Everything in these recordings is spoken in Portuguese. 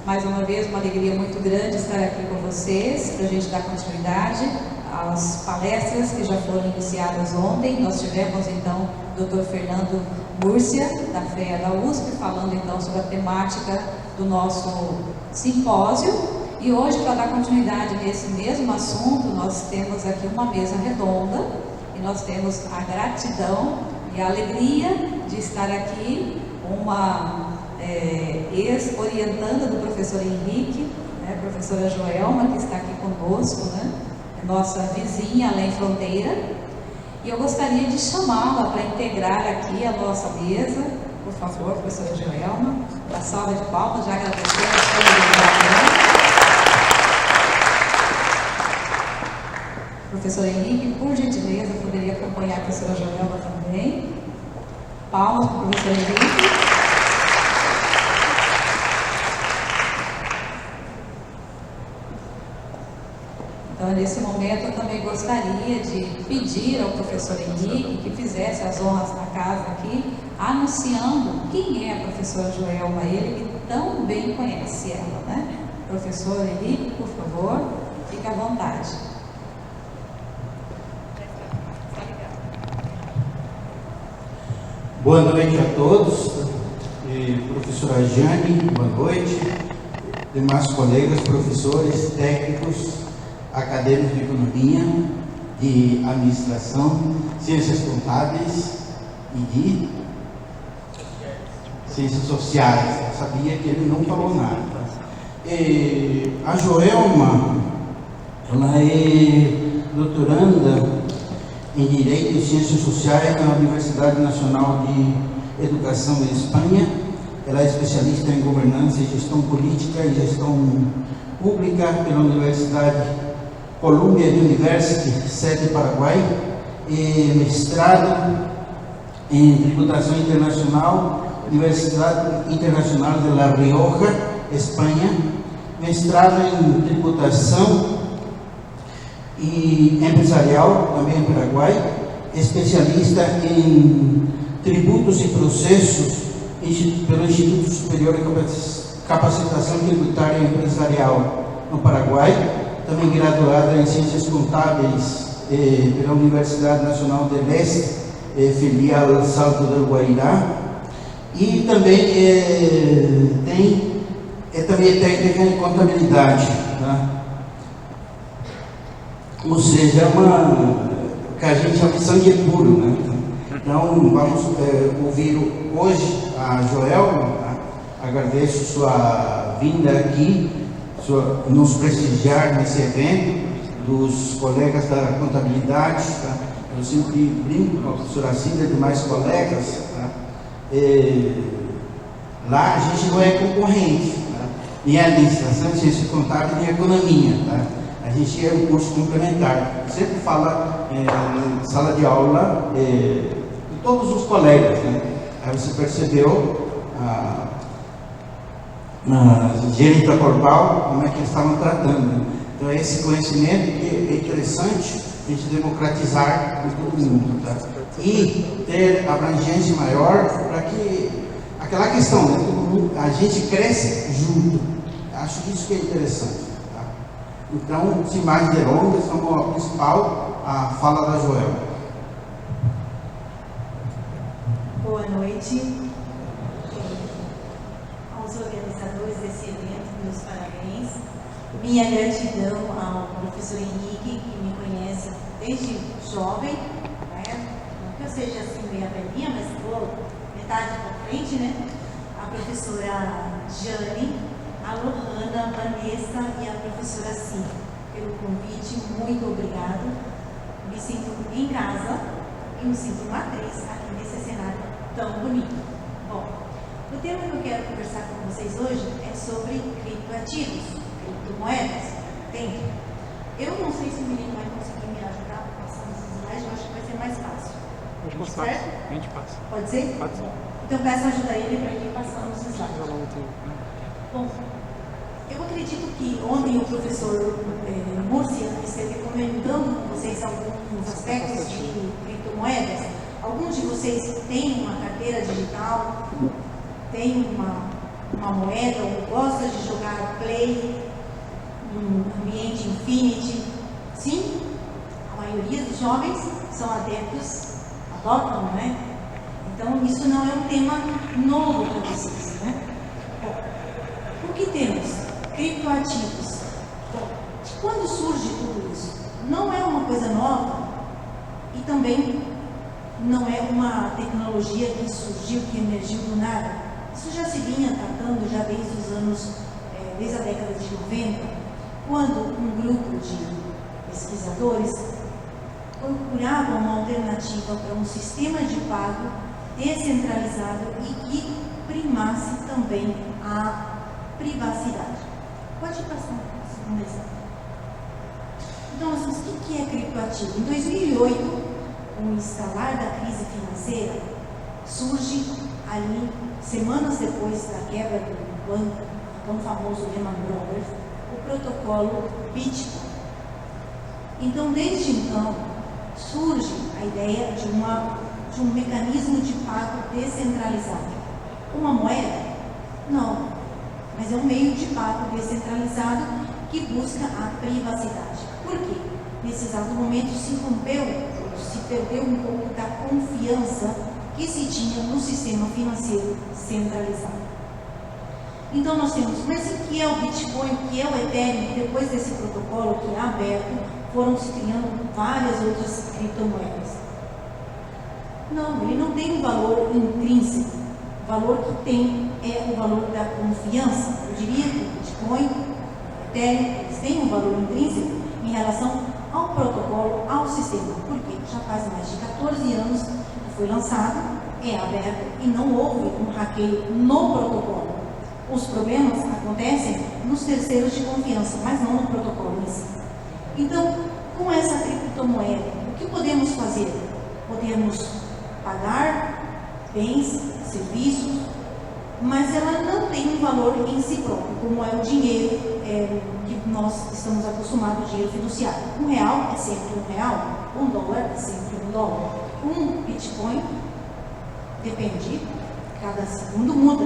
Mais uma vez, uma alegria muito grande estar aqui com vocês, para a gente dar continuidade às palestras que já foram iniciadas ontem. Nós tivemos, então, o Dr. Fernando Múrcia, da FEA da USP, falando, então, sobre a temática do nosso simpósio. E hoje, para dar continuidade nesse mesmo assunto, nós temos aqui uma mesa redonda, e nós temos a gratidão e a alegria de estar aqui uma ex-orientanda do professor Henrique, né, professora Joelma, que está aqui conosco, né, nossa vizinha além fronteira, e eu gostaria de chamá-la para integrar aqui a nossa mesa. Por favor, professora Joelma, uma salva de palmas, já agradecemos a disponibilidade. Professor Henrique, por gentileza, poderia acompanhar a professora Joelma também. Palmas para o professor Henrique. Então, nesse momento, eu também gostaria de pedir ao professor Henrique que fizesse as honras da casa aqui, anunciando quem é a professora Joelma, ele que tão bem conhece ela, né? Professor Henrique, por favor, fique à vontade. Boa noite a todos. Professora Jane, boa noite. Demais colegas, professores, técnicos, acadêmicos de economia, de administração, ciências contábeis e de ciências sociais. Eu sabia que ele não falou nada. A Joelma, ela é doutoranda em Direito e Ciências Sociais na Universidade Nacional de Educação em Espanha. Ela é especialista em governança e gestão política e gestão pública pela Universidade Columbia University, sede Paraguai, e mestrado em tributação internacional, Universidade Internacional de La Rioja, Espanha, mestrado em tributação e empresarial, também em Paraguai, especialista em tributos e processos pelo Instituto Superior de Capacitação Tributária e Empresarial no Paraguai, também graduada em Ciências Contábeis pela Universidade Nacional de Leste, filial Salto del Guairá, e também também é técnica em contabilidade, tá? Ou seja, que a gente chama de sangue puro, né? Então, vamos ouvir hoje a Joelma, tá? Agradeço sua vinda aqui, nos prestigiar nesse evento, dos colegas da contabilidade, tá? Eu sempre brinco com a professora Cida e demais colegas, tá? Lá a gente não é concorrente, tá? Nem a administração, ciência contábil, nem a economia, tá? A gente é um curso complementar. Sempre fala na sala de aula de todos os colegas, né? Aí você percebeu na higiene corporal como é que eles estavam tratando, né? Então é esse conhecimento que é interessante a gente democratizar para todo mundo, tá? E ter abrangência maior para que aquela questão, né? Todo mundo, a gente cresce junto. Acho que isso que é interessante. Então, sem mais delongas, vamos ao principal, a fala da Joelma. Boa noite aos organizadores desse evento, meus parabéns. Minha gratidão ao professor Henrique, que me conhece desde jovem, né? Não que eu seja assim meia velhinha, mas vou metade para frente, né? A professora Jane, a Lohana, a Vanessa e a professora Cida, pelo convite, muito obrigado. Me sinto em casa e me sinto uma atriz aqui nesse cenário tão bonito. Bom, o tema que eu quero conversar com vocês hoje é sobre criptoativos, criptomoedas. Entende? Eu não sei se o menino vai conseguir me ajudar passando esses slides, eu acho que vai ser mais fácil. Certo? A gente passa. Pode ser? Pode ser. Então peço ajuda a ele para ir passando os slides. Bom, eu acredito que ontem o professor Múrcia esteve comentando com vocês alguns aspectos de criptomoedas. Alguns de vocês têm uma carteira digital, têm uma moeda ou gostam de jogar Play, no ambiente Infinity. Sim, a maioria dos jovens são adeptos, adotam, né? Então, isso não é um tema novo para vocês, né? Bom, o que temos? Criptoativos. Bom, quando surge tudo isso? Não é uma coisa nova e também não é uma tecnologia que surgiu, que emergiu do nada. Isso já se vinha tratando já desde os anos, desde a década de 90, quando um grupo de pesquisadores procurava uma alternativa para um sistema de pago descentralizado e que primasse também a privacidade. Pode passar um exemplo. Então, o que é criptoativo? Em 2008, com o escalar da crise financeira, surge ali, semanas depois da quebra do banco, tão famoso Lehman Brothers, o protocolo Bitcoin. Então, desde então, surge a ideia de um mecanismo de pago descentralizado. Uma moeda? Não, mas é um meio de pago descentralizado que busca a privacidade. Por quê? Nesse exato momento se perdeu um pouco da confiança que se tinha no sistema financeiro centralizado. Então nós temos, mas o que é o Bitcoin, o que é o Ethereum? Depois desse protocolo que é aberto, foram se criando várias outras criptomoedas. Não, ele não tem um valor intrínseco. O valor que tem é o valor da confiança. Eu diria que o Bitcoin, o Ethereum, eles têm um valor intrínseco em relação ao protocolo, ao sistema. Por quê? Já faz mais de 14 anos que foi lançado, é aberto e não houve um hackeio no protocolo. Os problemas acontecem nos terceiros de confiança, mas não no protocolo em si. Então, com essa criptomoeda, o que podemos fazer? Podemos pagar bens, serviços, mas ela não tem um valor em si próprio, como é o dinheiro que nós estamos acostumados, o dinheiro fiduciário. R$1 é sempre R$1, $1 é sempre $1. Um Bitcoin, depende, cada segundo muda.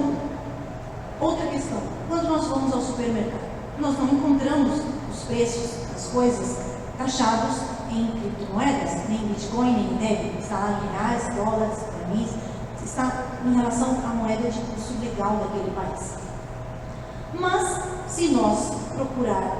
Outra questão, quando nós vamos ao supermercado, nós não encontramos os preços das coisas taxados em criptomoedas, nem Bitcoin, nem Ethereum. Está lá em reais, dólares, permis, está em relação à moeda de curso legal daquele país. Mas, se nós procurar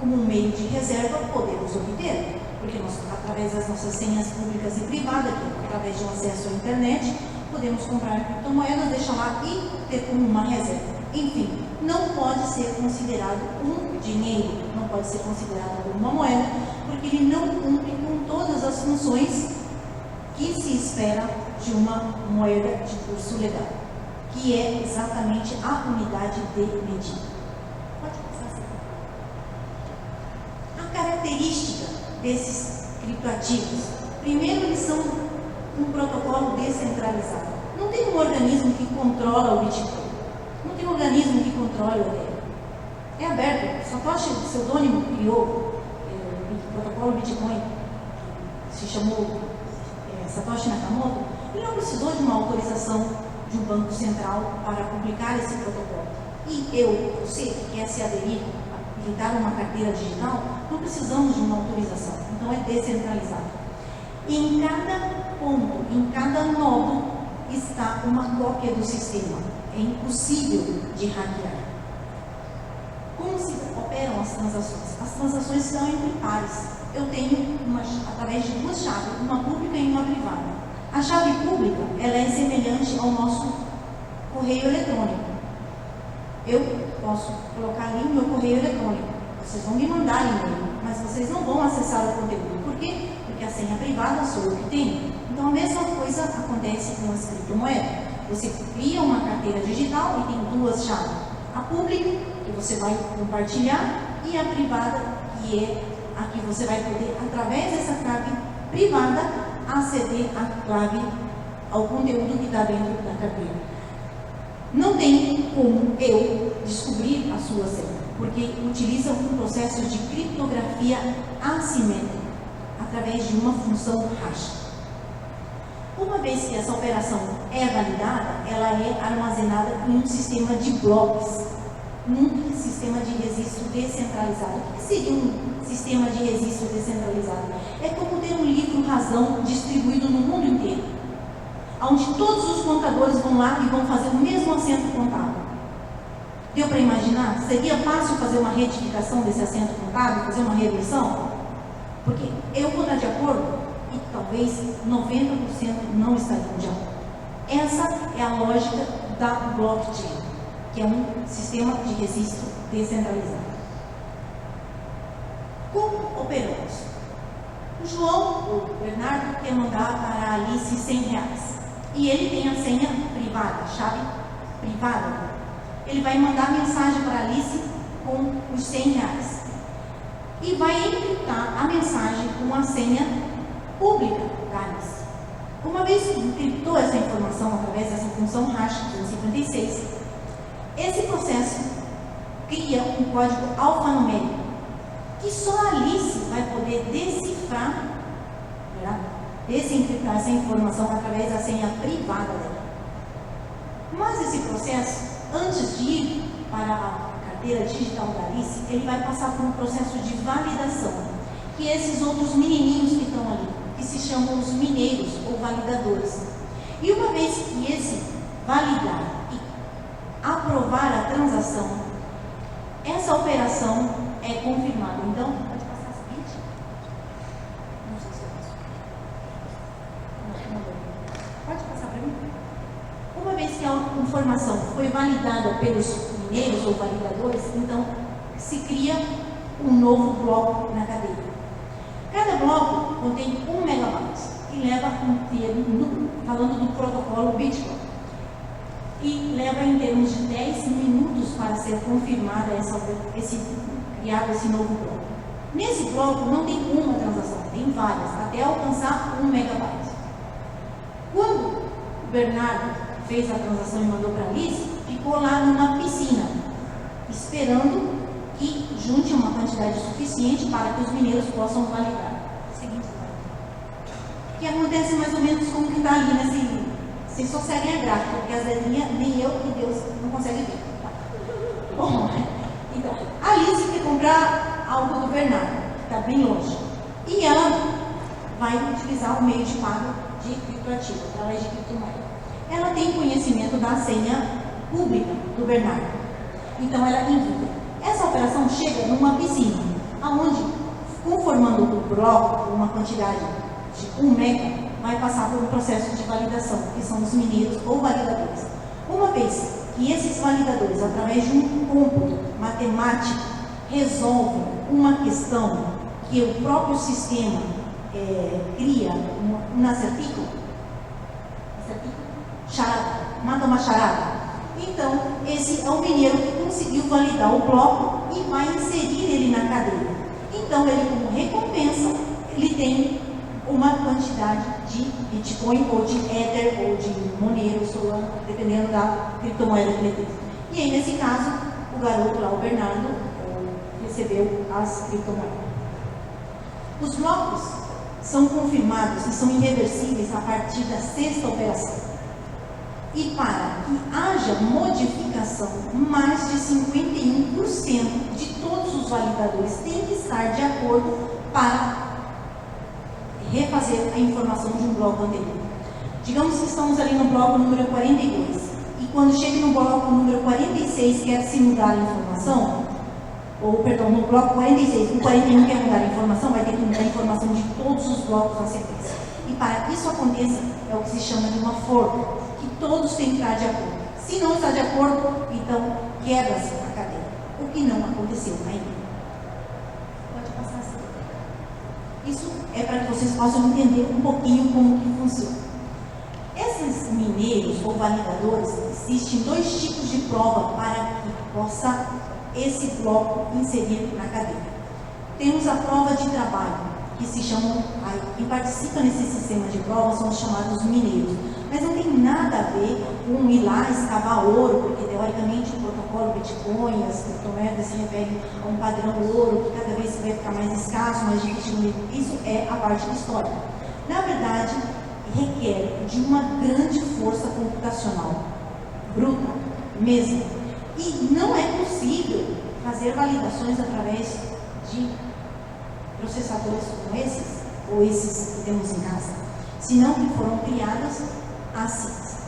como um meio de reserva, podemos obter, porque nós, através das nossas senhas públicas e privadas, através de um acesso à internet, podemos comprar criptomoedas, deixar lá e ter como uma reserva. Enfim, não pode ser considerado um dinheiro, não pode ser considerado como uma moeda, porque ele não cumpre com todas as funções que se espera de uma moeda de curso legal, que é exatamente a unidade de medida. Pode passar assim. A característica desses criptoativos, primeiro, eles são um protocolo descentralizado. Não tem um organismo que controla o Bitcoin, não tem um organismo que controla o Ethereum. É aberto. Satoshi, o pseudônimo, criou o protocolo Bitcoin, que se chamou Satoshi Nakamoto. Ele não precisou de uma autorização de um banco central para publicar esse protocolo. E você que quer se aderir, habilitar uma carteira digital, não precisamos de uma autorização. Então é descentralizado. E em cada ponto, em cada nodo, está uma cópia do sistema. É impossível de hackear. Como se operam as transações? As transações são entre pares. Eu tenho, através de duas chaves, uma pública e uma privada. A chave pública, ela é semelhante ao nosso correio eletrônico. Eu posso colocar ali o meu correio eletrônico. Vocês vão me mandar e-mail, mas vocês não vão acessar o conteúdo. Por quê? Porque a senha privada sou eu que tenho. Então a mesma coisa acontece com as criptomoedas. Você cria uma carteira digital e tem duas chaves. A pública, que você vai compartilhar, e a privada, que é a que você vai poder, através dessa chave privada, aceder ao conteúdo que está dentro da carteira. Não tem como eu descobrir a sua senha, porque utiliza um processo de criptografia assimétrica, através de uma função hash. Uma vez que essa operação é validada, ela é armazenada em um sistema de blocos. num sistema de registro descentralizado. O que seria um sistema de registro descentralizado? É como ter um livro-razão distribuído no mundo inteiro, onde todos os contadores vão lá e vão fazer o mesmo assento contábil. Deu para imaginar? Seria fácil fazer uma retificação desse assento contábil, fazer uma reversão? Porque eu vou estar de acordo e talvez 90% não estariam de acordo. Essa é a lógica da blockchain, que é um sistema de registro descentralizado. Como operamos? O João, o Bernardo, quer mandar para a Alice R$100. E ele tem a senha privada, chave privada. Ele vai mandar mensagem para a Alice com os R$100 e vai encriptar a mensagem com a senha pública da Alice. Uma vez que encriptou essa informação através dessa função hash 256, esse processo cria um código alfanumérico que só a Alice vai poder decifrar, desencriptar essa informação através da senha privada dela. Mas esse processo, antes de ir para a carteira digital da Alice, ele vai passar por um processo de validação, que esses outros menininhos que estão ali, que se chamam os mineiros ou validadores. E uma vez que esse validar e aprovar a transação, essa operação é confirmada. Então, pode passar a seguinte? Não sei se eu posso. Pode passar para mim? Uma vez que a informação foi validada pelos mineiros ou validadores, então se cria um novo bloco na cadeia. Cada bloco contém 1 megabyte e leva um termo, falando do protocolo Bitcoin, e leva em termos de 10 minutos para ser confirmada criado esse novo bloco. Nesse bloco não tem uma transação, tem várias, até alcançar 1 megabyte. Quando o Bernardo fez a transação e mandou para a Alice, ficou lá numa piscina, esperando que junte uma quantidade suficiente para que os mineiros possam validar. Seguinte slide. Que acontece mais ou menos como que está ali nesse livro. Vocês só seguem a gráfica, porque as letrinhas nem eu e Deus não conseguem ver. Tá? Bom, então, a Alice quer comprar algo do Bernardo, que está bem longe. E ela vai utilizar o meio de pago de criptoativo, através de criptomoeda. Ela tem conhecimento da senha pública do Bernardo. Então ela envia. Essa operação chega numa piscina, onde, conformando o bloco, uma quantidade de 1 mega, vai passar por um processo de validação, que são os mineiros ou validadores. Uma vez que esses validadores, através de um cômputo matemático, resolvem uma questão que o próprio sistema cria um acertijo, charada, mata uma charada. Então, esse é o mineiro que conseguiu validar o bloco e vai inserir ele na cadeia. Então, ele, como recompensa, ele tem uma quantidade de Bitcoin ou de Ether ou de Monero, Solana, dependendo da criptomoeda que ele tem. E aí, nesse caso, o garoto lá, o Bernardo, recebeu as criptomoedas. Os blocos são confirmados e são irreversíveis a partir da 6ª operação. E para que haja modificação, mais de 51% de todos os validadores têm que estar de acordo para refazer a informação de um bloco anterior. Digamos que estamos ali no bloco número 42, e quando chega no bloco número 46 quer se mudar a informação, ou perdão, no bloco 46, no 41 quer mudar a informação, vai ter que mudar a informação de todos os blocos na sequência. E para que isso aconteça, é o que se chama de uma fork, que todos têm que estar de acordo. Se não está de acordo, então quebra-se a cadeia, o que não aconteceu ainda. Pode passar assim. Isso é para que vocês possam entender um pouquinho como que funciona. Esses mineiros ou validadores, existem 2 tipos de prova para que possa esse bloco inserir na cadeia. Temos a prova de trabalho, que se chamam, quem participa nesse sistema de prova são os chamados mineiros. Mas não tem nada a ver com ir lá escavar ouro, porque teoricamente o protocolo Bitcoin, as criptomoedas se referem a um padrão ouro, que cada vez vai ficar mais escasso, mais difícil. Isso é a parte histórica. Na verdade, requer de uma grande força computacional, bruta mesmo. E não é possível fazer validações através de processadores como esses, ou esses que temos em casa, senão que foram criadas as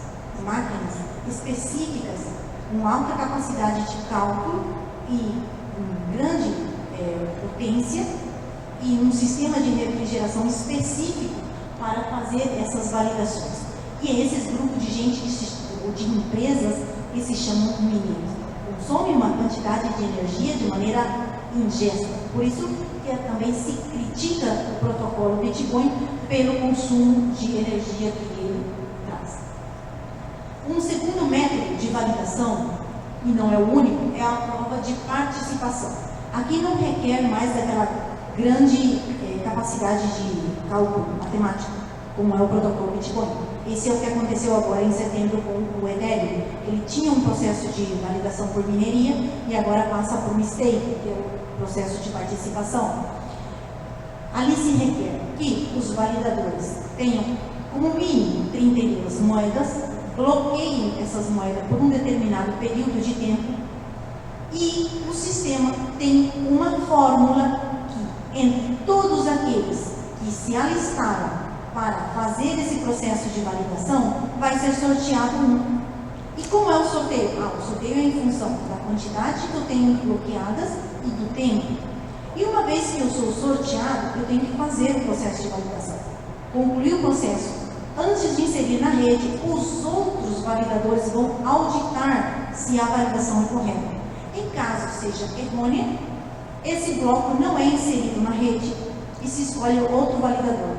máquinas específicas com alta capacidade de cálculo e grande potência e um sistema de refrigeração específico para fazer essas validações. E esses grupos de gente, ou de empresas, que se chamam mineiros, consomem uma quantidade de energia de maneira ingesta. Por isso que também se critica o protocolo Bitcoin pelo consumo de energia que ele traz. Um segundo método de validação, e não é o único, é a prova de participação. Aqui não requer mais daquela grande capacidade de cálculo matemático, como é o protocolo Bitcoin. Esse é o que aconteceu agora em setembro com o Ethereum. Ele tinha um processo de validação por mineria e agora passa por um stake, que é o processo de participação. Ali se requer que os validadores tenham como mínimo 32 moedas, bloqueiem essas moedas por um determinado período de tempo e o sistema tem uma fórmula que, entre todos aqueles que se alistaram para fazer esse processo de validação, vai ser sorteado um. E como é o sorteio? O sorteio é em função da quantidade que eu tenho bloqueadas e do tempo. E uma vez que eu sou sorteado, eu tenho que fazer o processo de validação. Concluir o processo. Antes de inserir na rede, os outros validadores vão auditar se a validação é correta. Em caso seja errônea, esse bloco não é inserido na rede e se escolhe outro validador.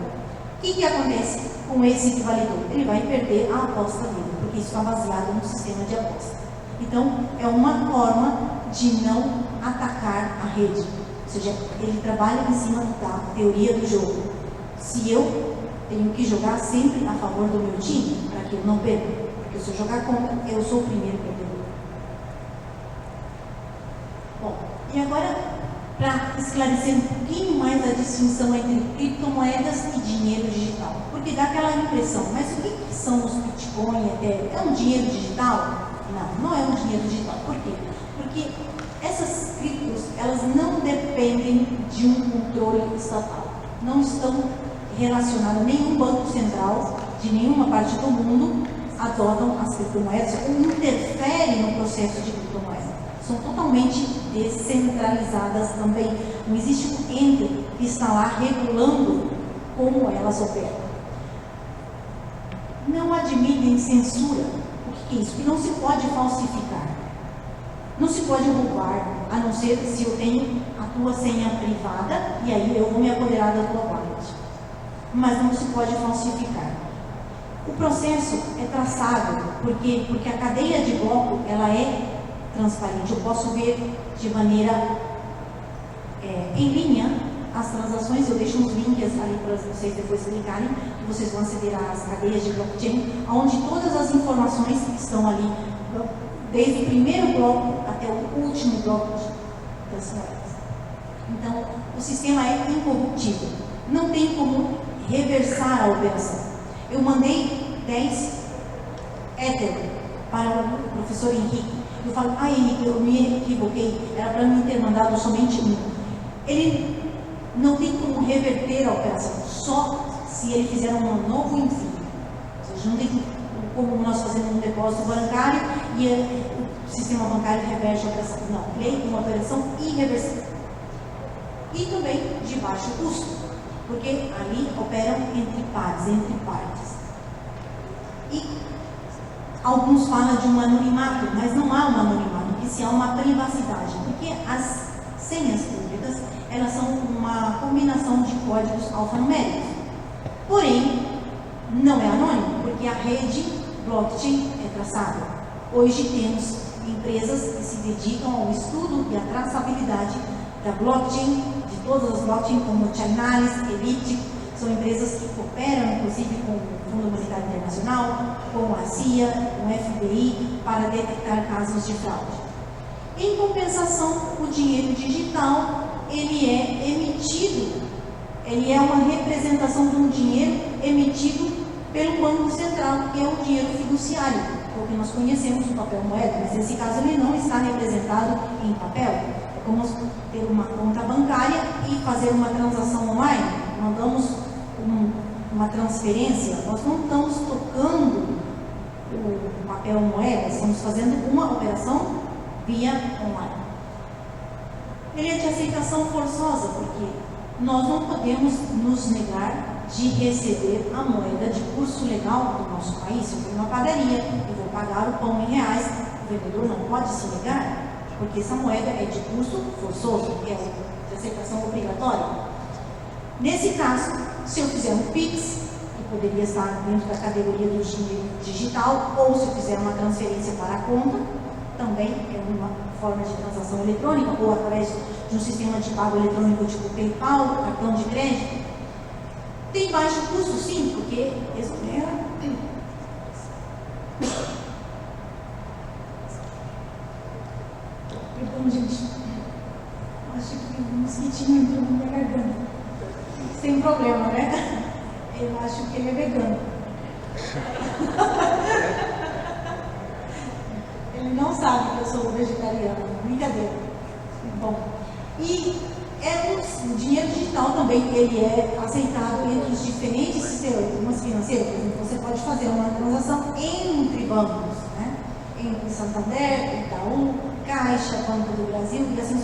O que acontece com esse que validou? Ele vai perder a aposta dele, porque isso está baseado no sistema de aposta. Então, é uma forma de não atacar a rede. Ou seja, ele trabalha em cima da teoria do jogo. Se eu tenho que jogar sempre a favor do meu time, para que eu não perca, porque se eu jogar contra, eu sou o primeiro perdedor. Bom, e agora, para esclarecer um pouquinho mais a distinção entre criptomoedas e dinheiro digital. Porque dá aquela impressão, mas o que são os Bitcoin, Ethereum? É um dinheiro digital? Não é um dinheiro digital. Por quê? Porque essas criptos, elas não dependem de um controle estatal. Não estão relacionadas a nenhum banco central de nenhuma parte do mundo adotam as criptomoedas ou interferem no processo de criptomoedas. São totalmente descentralizadas também. Não existe um ente que está lá regulando como elas operam. Não admitem censura. O que é isso? Que não se pode falsificar. Não se pode roubar, a não ser se eu tenho a tua senha privada e aí eu vou me apoderar da tua wallet. Mas não se pode falsificar. O processo é traçável, porque a cadeia de bloco ela é transparente. Eu posso ver de maneira em linha as transações. Eu deixo uns links ali para vocês depois clicarem e vocês vão aceder às cadeias de blockchain, onde todas as informações estão ali, desde o primeiro bloco até o último bloco das moedas. Então, o sistema é incorruptível. Não tem como reversar a operação. Eu mandei 10 Ether para o professor Henrique. Eu falo, Henrique, eu me equivoquei, era para mim ter mandado somente um. Ele não tem como reverter a operação, só se ele fizer um novo envio. Ou seja, não tem como nós fazemos um depósito bancário e o sistema bancário reverte a operação. Não, ele é uma operação irreversível. E também de baixo custo, porque ali operam entre pares, entre partes. E alguns falam de um anonimato, mas não há um anonimato, porque se há uma privacidade, porque as senhas públicas, elas são uma combinação de códigos alfanuméricos. Porém, não é anônimo, porque a rede blockchain é traçável. Hoje temos empresas que se dedicam ao estudo e à traçabilidade da blockchain, de todas as blockchains, como Chainalysis, Elliptic, são empresas que cooperam, inclusive, com o Fundo Monetário Internacional, com a CIA, com o FBI, para detectar casos de fraude. Em compensação, o dinheiro digital, ele é emitido, ele é uma representação de um dinheiro emitido pelo Banco Central, que é o dinheiro fiduciário. porque nós conhecemos o papel moeda, mas nesse caso ele não está representado em papel. É como ter uma conta bancária e fazer uma transação online. Mandamos uma transferência, nós não estamos tocando o papel moeda, estamos fazendo uma operação via online. Ele é de aceitação forçosa, porque nós não podemos nos negar de receber a moeda de curso legal do nosso país. Se eu for numa padaria e vou pagar o pão em reais, o vendedor não pode se negar, porque essa moeda é de curso forçoso, é de aceitação obrigatória. Nesse caso, se eu fizer um PIX, que poderia estar dentro da categoria do dinheiro digital, ou se eu fizer uma transferência para a conta, também é uma forma de transação eletrônica, ou através de um sistema de pago eletrônico tipo PayPal, cartão de crédito. Tem baixo custo, sim, porque exonera. Perdão, gente. Acho que um mosquitinho entrou na minha garganta. Sem problema, né? Eu acho que ele é vegano. Ele não sabe que eu sou vegetariana. Brincadeira. Bom, e o dinheiro digital também, ele é aceitado entre os diferentes sistemas financeiros. Por exemplo, você pode fazer uma transação entre bancos, né? Entre Santander, Itaú, Caixa, Banco do Brasil e assim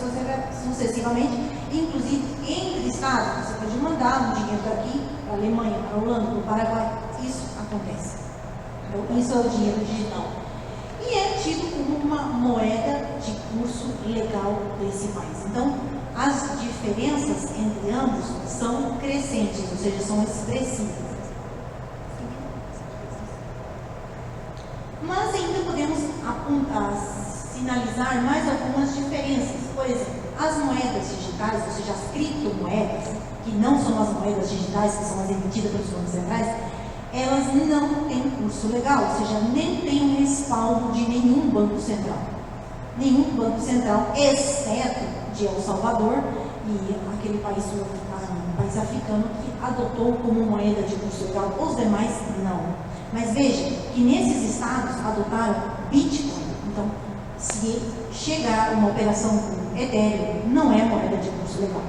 sucessivamente, inclusive entre estados. Você pode mandar um dinheiro daqui para a Alemanha, para a Holanda, para o Paraguai. Isso acontece. Então, isso é o dinheiro digital. E é tido como uma moeda de curso legal desse país. Então, as diferenças entre ambos são crescentes, ou seja, são expressivas. Mas ainda podemos sinalizar mais algumas diferenças. Por exemplo, as moedas digitais, ou seja, as criptomoedas, que não são as moedas digitais, que são as emitidas pelos bancos centrais, elas não têm curso legal, ou seja, nem tem um respaldo de nenhum banco central. Nenhum banco central, exceto de El Salvador e aquele país africano que adotou como moeda de curso legal, os demais não. Mas veja que nesses estados adotaram Bitcoin. Então, se chegar uma operação com Ethereum, não é moeda de curso legal.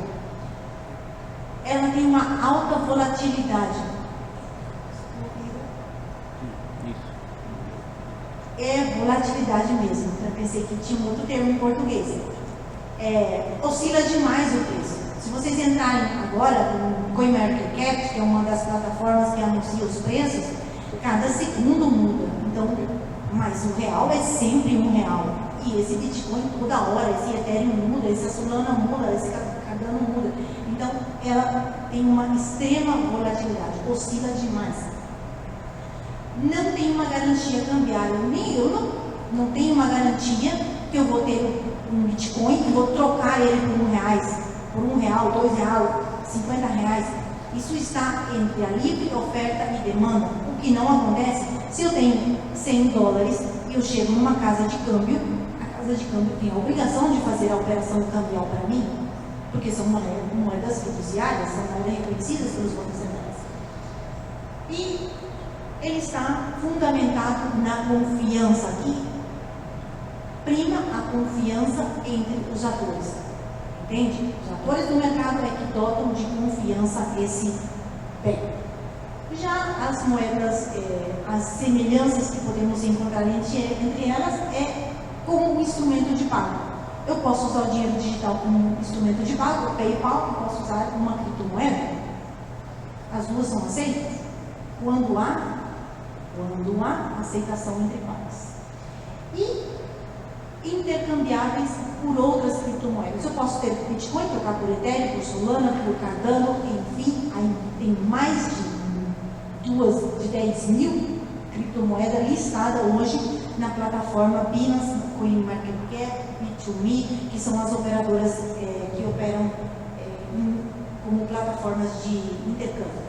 Ela tem uma alta volatilidade. É volatilidade mesmo. Eu pensei que tinha um outro termo em português. Oscila demais o preço. Se vocês entrarem agora no CoinMarketCap, que é uma das plataformas que anuncia os preços, cada segundo muda. Então, mas o real é sempre R$1. E esse Bitcoin toda hora, esse Ethereum muda, esse Solana muda, esse Cardano muda. Então, ela tem uma extrema volatilidade, oscila demais. Não tem uma garantia cambiária, nem eu não tenho uma garantia que eu vou ter um Bitcoin e vou trocar ele por R$1, por R$1, R$2, R$50. Isso está entre a livre oferta e demanda, o que não acontece se eu tenho $100 e eu chego numa casa de câmbio. A casa de câmbio tem a obrigação de fazer a operação cambial para mim, porque são moedas fiduciárias, são moedas reconhecidas pelos bancos centrais. E ele está fundamentado na confiança aqui. Prima a confiança entre os atores. Entende? Os atores do mercado é que dotam de confiança esse bem. Já as moedas, as semelhanças que podemos encontrar entre elas é como um instrumento de pago. Eu posso usar o dinheiro digital como um instrumento de pago, o PayPal, e posso usar uma criptomoeda. As duas são aceitas quando há aceitação entre pares. E intercambiáveis por outras criptomoedas. Eu posso ter Bitcoin, trocar por Ethereum, por Solana, por Cardano, enfim, aí tem mais de 10.000 criptomoedas listadas hoje na plataforma Binance, CoinMarketCap, B2Me, que são as operadoras que operam como plataformas de intercâmbio.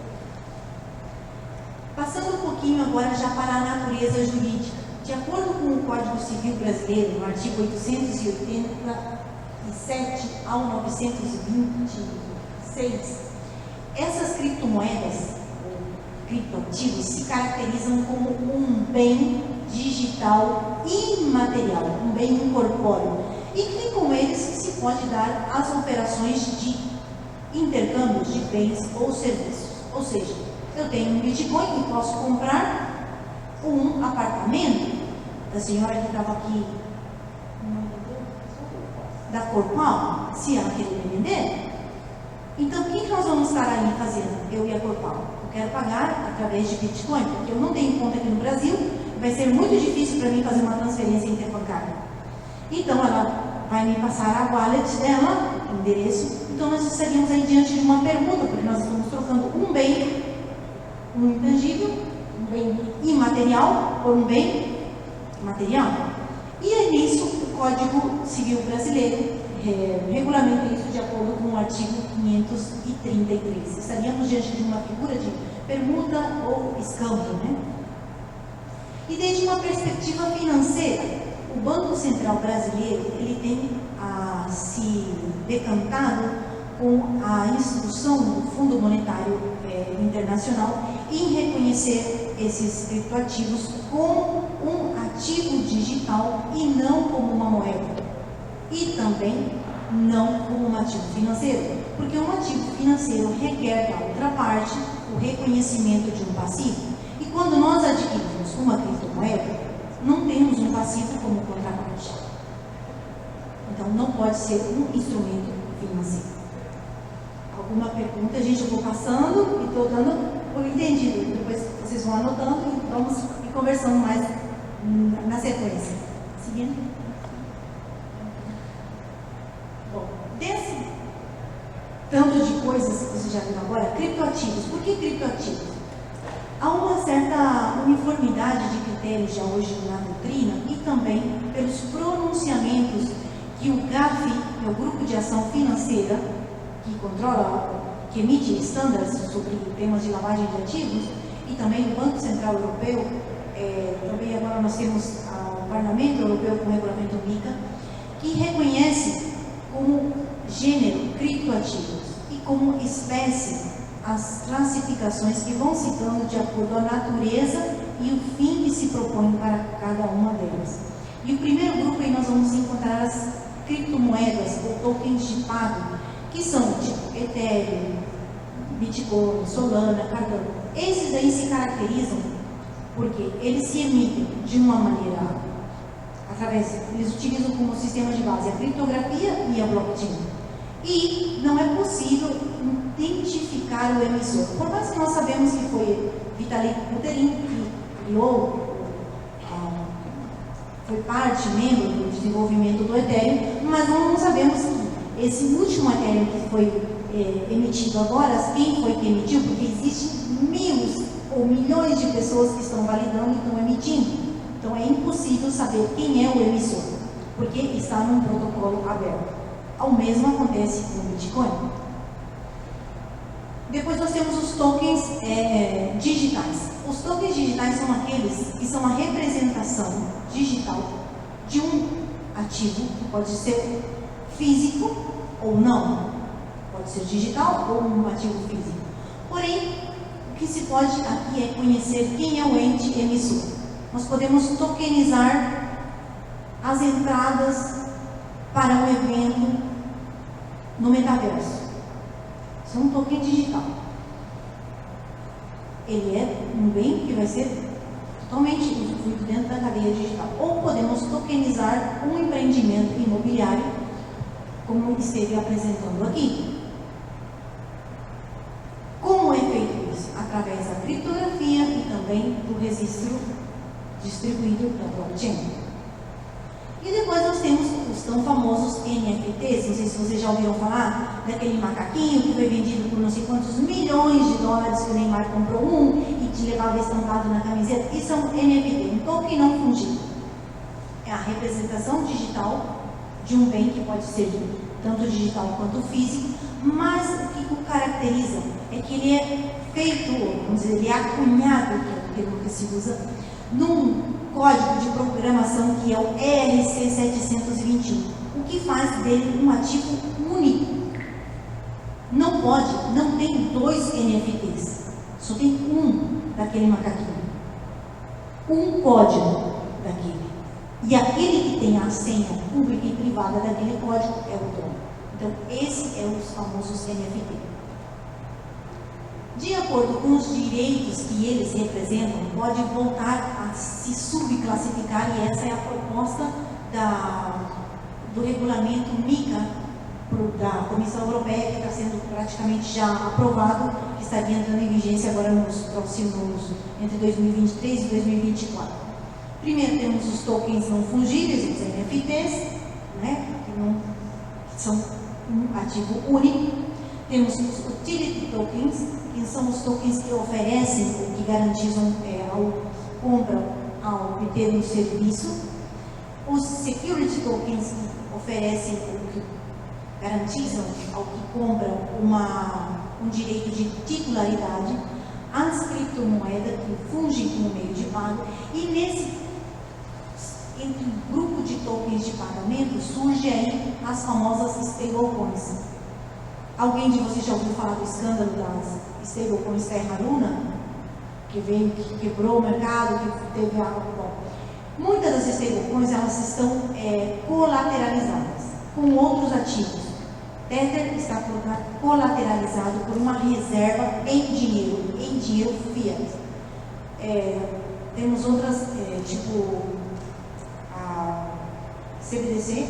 Passando um pouquinho agora já para a natureza jurídica. De acordo com o Código Civil Brasileiro, no artigo 887 ao 926, essas criptomoedas, criptoativos se caracterizam como um bem digital imaterial, um bem incorpóreo, e que com eles se pode dar as operações de intercâmbio de bens ou serviços. Ou seja, eu tenho um Bitcoin e posso comprar um apartamento da senhora que estava aqui, da Corpal, se ela querer vender. Então, o que nós vamos estar ali fazendo? Eu e a Corpal. Eu quero pagar através de Bitcoin, porque eu não tenho conta aqui no Brasil, vai ser muito difícil para mim fazer uma transferência interbancária. Então, ela vai me passar a wallet dela, o endereço. Então, nós estaríamos aí diante de uma pergunta, porque nós estamos trocando um bem, um intangível, um bem imaterial, por um bem material. E é nisso o Código Civil Brasileiro regulamenta isso de acordo com o artigo 533. Estaríamos diante de uma figura de permuta ou escândalo, né? E desde uma perspectiva financeira, o Banco Central Brasileiro ele tem se decantado com a instrução do Fundo Monetário Internacional em reconhecer esses criptoativos como um ativo digital e não como uma moeda. E também não como um ativo financeiro, porque um ativo financeiro requer da outra parte o reconhecimento de um passivo. E quando nós adquirimos uma criptomoeda, não temos um passivo como contraparte. Então não pode ser um instrumento financeiro. Alguma pergunta, gente? Eu vou passando e estou dando por entendido. Depois vocês vão anotando e vamos conversando mais na sequência. Seguindo. Bom, desse tanto de coisas que vocês já viram agora, criptoativos. Por que criptoativos? Há uma certa uniformidade de critérios já hoje na doutrina e também pelos pronunciamentos que o GAFI, que é o Grupo de Ação Financeira, que controla, que emite estándares sobre temas de lavagem de ativos, e também o Banco Central Europeu, também agora nós temos o Parlamento Europeu com o regulamento MiCA, que reconhece como gênero criptoativos e como espécie as classificações que vão citando de acordo à natureza e o fim que se propõe para cada uma delas. E o primeiro grupo aí nós vamos encontrar as criptomoedas ou tokens de pago, que são tipo Ethereum, Bitcoin, Solana, Cardano. Esses aí se caracterizam porque eles se emitem de uma maneira eles utilizam como sistema de base a criptografia e a blockchain. E não é possível identificar o emissor. Por mais que nós sabemos que foi Vitalik Buterin que criou, foi parte, membro do desenvolvimento do Ethereum, mas não sabemos que esse último Ethereum que foi emitido agora, quem foi que emitiu, porque existem mil ou milhões de pessoas que estão validando e estão emitindo. Então é impossível saber quem é o emissor, porque está num protocolo aberto. O mesmo acontece com o Bitcoin. Depois nós temos os tokens digitais. Os tokens digitais são aqueles que são a representação digital de um ativo, que pode ser físico ou não. Pode ser digital ou um ativo físico. Porém, o que se pode aqui é conhecer quem é o ente emissor. Nós podemos tokenizar as entradas para um evento no metaverso. Isso é um token digital. Ele é um bem que vai ser totalmente usufruído dentro da cadeia digital. Ou podemos tokenizar um empreendimento imobiliário, como esteve apresentando aqui. Como é feito isso? Através da criptografia e também do registro distribuído da blockchain. E depois nós temos os tão famosos NFTs, não sei se vocês já ouviram falar daquele macaquinho que foi vendido por não sei quantos milhões de dólares, que o Neymar comprou um e te levava estampado na camiseta. Isso é um NFT, um token não fungido. É a representação digital de um bem que pode ser tanto digital quanto físico, mas o que o caracteriza é que ele é feito, vamos dizer, ele é acunhado, que é o termo que se usa, num código de programação que é o ERC721, o que faz dele um ativo único. Não tem dois NFTs, só tem um. daquele macaquinho, um código daquele. E aquele que tem a senha pública e privada daquele código é o dono. Então, esse é os famosos NFT. De acordo com os direitos que eles representam, pode voltar a se subclassificar, e essa é a proposta do regulamento MiCA da Comissão Europeia, que está sendo praticamente já aprovado, que estaria entrando em vigência agora nos próximos, entre 2023 e 2024. Primeiro temos os tokens não fungíveis, os NFTs, né, que são um ativo único. Temos os utility tokens, que são os tokens que oferecem ou que garantizam ao compra ao obter um serviço. Os security tokens que oferecem ou que garantizam ao que compra um direito de titularidade. As criptomoedas que fungem como meio de pago. E entre o grupo de tokens de pagamento surge aí as famosas stablecoins. Alguém de vocês já ouviu falar do escândalo das stablecoins Terra Luna? Que quebrou o mercado, que teve água por volta. Muitas das stablecoins, elas estão colateralizadas com outros ativos. Tether está colateralizado por uma reserva em dinheiro fiat. Temos outras, tipo a CBDC,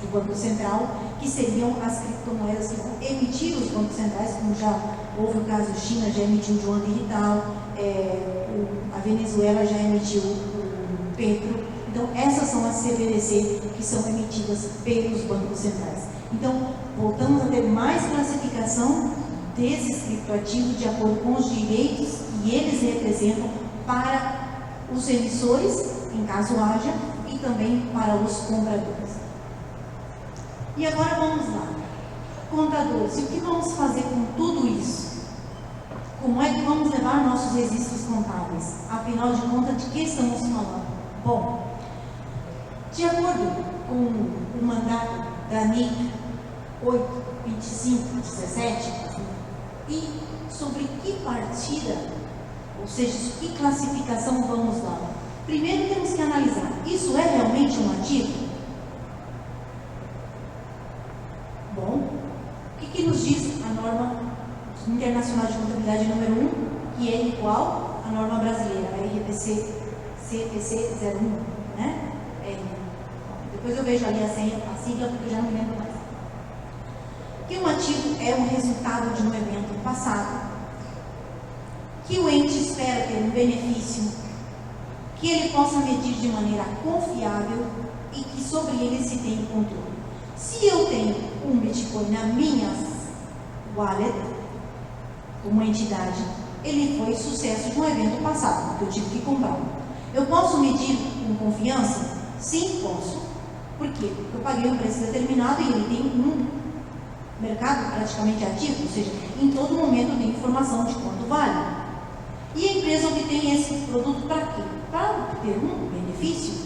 do Banco Central, que seriam as criptomoedas que vão emitir os bancos centrais, como já houve o caso, China já emitiu o yuan digital, a Venezuela já emitiu o petro. Então, essas são as CBDC que são emitidas pelos bancos centrais. Então, voltamos a ter mais classificação desses criptoativos de acordo com os direitos que eles representam para os emissores, em caso haja, e também para os compradores. E agora vamos lá. Compradores, e o que vamos fazer com tudo isso? Como é que vamos levar nossos registros contábeis? Afinal de contas, de que estamos falando? Bom, de acordo com o mandato da NIC 825/17, e sobre que partida, ou seja, que classificação vamos dar? Primeiro temos que analisar, isso é realmente um ativo? Bom, o que nos diz a norma internacional de contabilidade número 1, que é igual à norma brasileira, a RPC CPC 01, né? Depois eu vejo ali a sigla, porque eu já não me lembro mais. Que um ativo é um resultado de um evento passado, que o ente espera ter um benefício, que ele possa medir de maneira confiável e que sobre ele se tem controle. Se eu tenho um Bitcoin na minha wallet, uma entidade, ele foi sucesso de um evento passado, que eu tive que comprar. Eu posso medir com confiança? Sim, posso. Por quê? Porque eu paguei um preço determinado e ele tem um mercado praticamente ativo, ou seja, em todo momento tem informação de quanto vale. E a empresa obtém esse produto para quê? Para ter um benefício.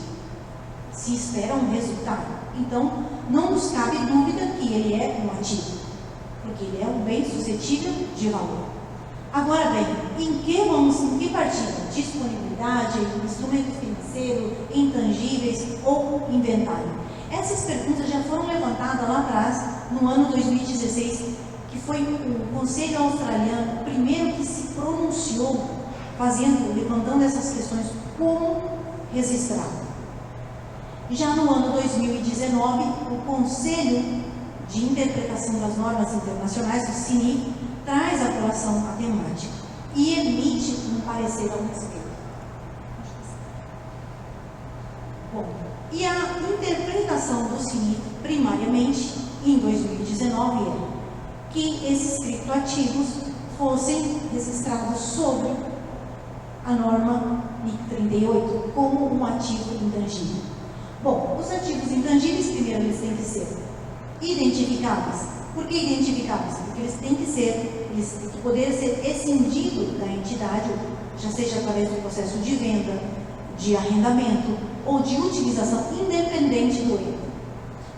Se espera um resultado. Então, não nos cabe dúvida que ele é um ativo, porque ele é um bem suscetível de valor. Agora bem, em que partida? Disponibilidade, instrumento financeiro, intangíveis ou inventário? Essas perguntas já foram levantadas lá atrás, no ano 2016, que foi o Conselho Australiano o primeiro que se pronunciou, levantando essas questões, como registrar. Já no ano 2019, o Conselho de Interpretação das Normas Internacionais, o CINIC, traz a aprovação à temática e emite um parecer ao respeito. Bom, e a interpretação do CINIC, primariamente, em 2019, é que esses criptoativos fossem registrados sobre a norma NIC 38 como um ativo intangível. Bom, os ativos intangíveis, primeiro, eles têm que ser identificáveis. Por que identificáveis? Porque eles têm que poder ser escindidos da entidade, já seja através do processo de venda, de arrendamento ou de utilização independente do ente.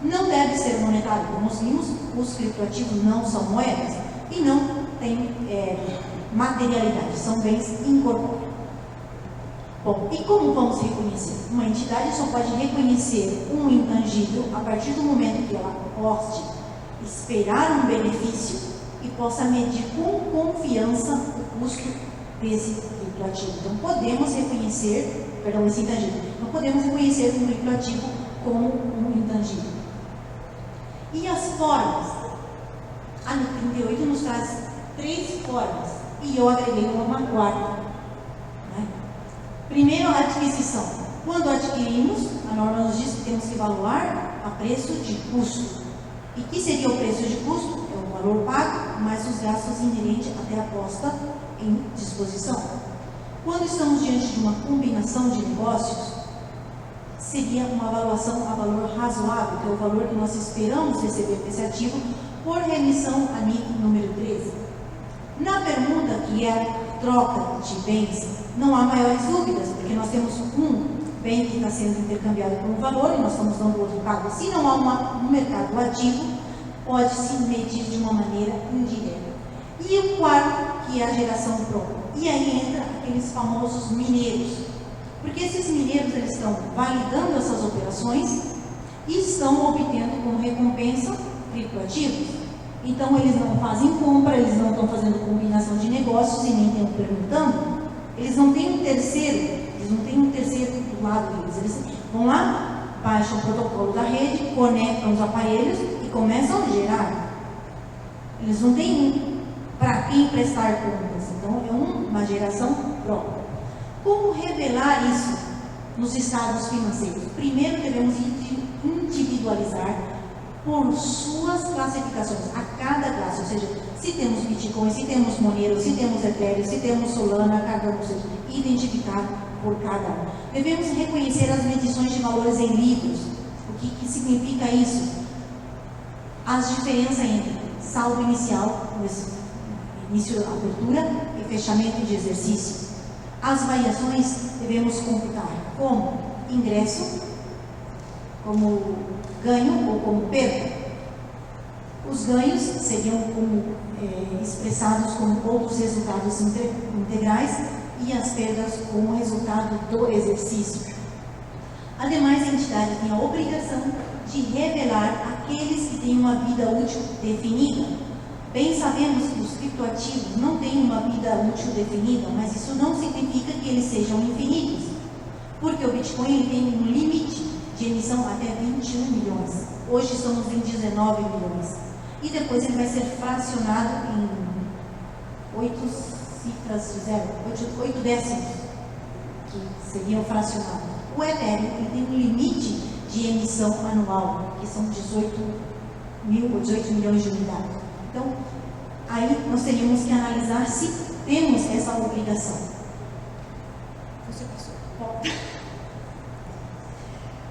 Não deve ser monetário, como nós vimos, os criptoativos não são moedas e não tem materialidade, são bens incorpóreos. Bom, e como vamos reconhecer? Uma entidade só pode reconhecer um intangível a partir do momento que ela possa esperar um benefício e possa medir com confiança o custo desse criptoativo. Então, podemos reconhecer, esse intangível, não podemos reconhecer um criptoativo como um intangível. E as formas? A NIC 38 nos traz 3 formas, e eu agreguei uma quarta. Primeiro, a adquisição. Quando adquirimos, a norma nos diz que temos que evaluar a preço de custo. E que seria o preço de custo? É o valor pago, mais os gastos inerentes até a posta em disposição. Quando estamos diante de uma combinação de negócios, seria uma avaliação a valor razoável, que é o valor que nós esperamos receber desse ativo por remissão a NIC número 13. Na permuta, que é troca de bens, não há maiores dúvidas, porque nós temos um bem que está sendo intercambiado por um valor e nós estamos dando outro pago. Se não há um mercado ativo, pode-se medir de uma maneira indireta. E o quarto, que é a geração própria. E aí entra aqueles famosos mineiros, porque esses mineiros eles estão validando essas operações e estão obtendo como recompensa criptoativos. Então eles não fazem compra, eles não estão fazendo combinação de negócios e nem estão perguntando. Eles não têm um terceiro, do lado deles. Eles vão lá, baixam o protocolo da rede, conectam os aparelhos e começam a gerar. Eles não têm para quem prestar contas. Então é uma geração própria. Como revelar isso nos estados financeiros? Primeiro devemos individualizar por suas classificações, a cada classe, ou seja, se temos Bitcoin, se temos Monero, se temos Ethereum, se temos Solana, Cardano, ou seja, identificar por cada um. Devemos reconhecer as medições de valores em livros. O que significa isso? As diferenças entre saldo inicial, início da abertura e fechamento de exercício. As variações devemos computar como ingresso, como ganho ou como perda. Os ganhos seriam expressados como outros resultados integrais e as perdas como resultado do exercício. Ademais, a entidade tem a obrigação de revelar aqueles que têm uma vida útil definida. Bem sabemos que os criptoativos não têm uma vida útil definida, mas isso não significa que eles sejam infinitos, porque o Bitcoin ele tem um limite de emissão até 21 milhões. Hoje estamos em 19 milhões. E depois ele vai ser fracionado em 8 cifras de zero, 8 décimos, que seriam fracionados. O Ethereum ele tem um limite de emissão anual, que são 18 milhões de unidades. Então, aí nós teríamos que analisar se temos essa obrigação. Você passou.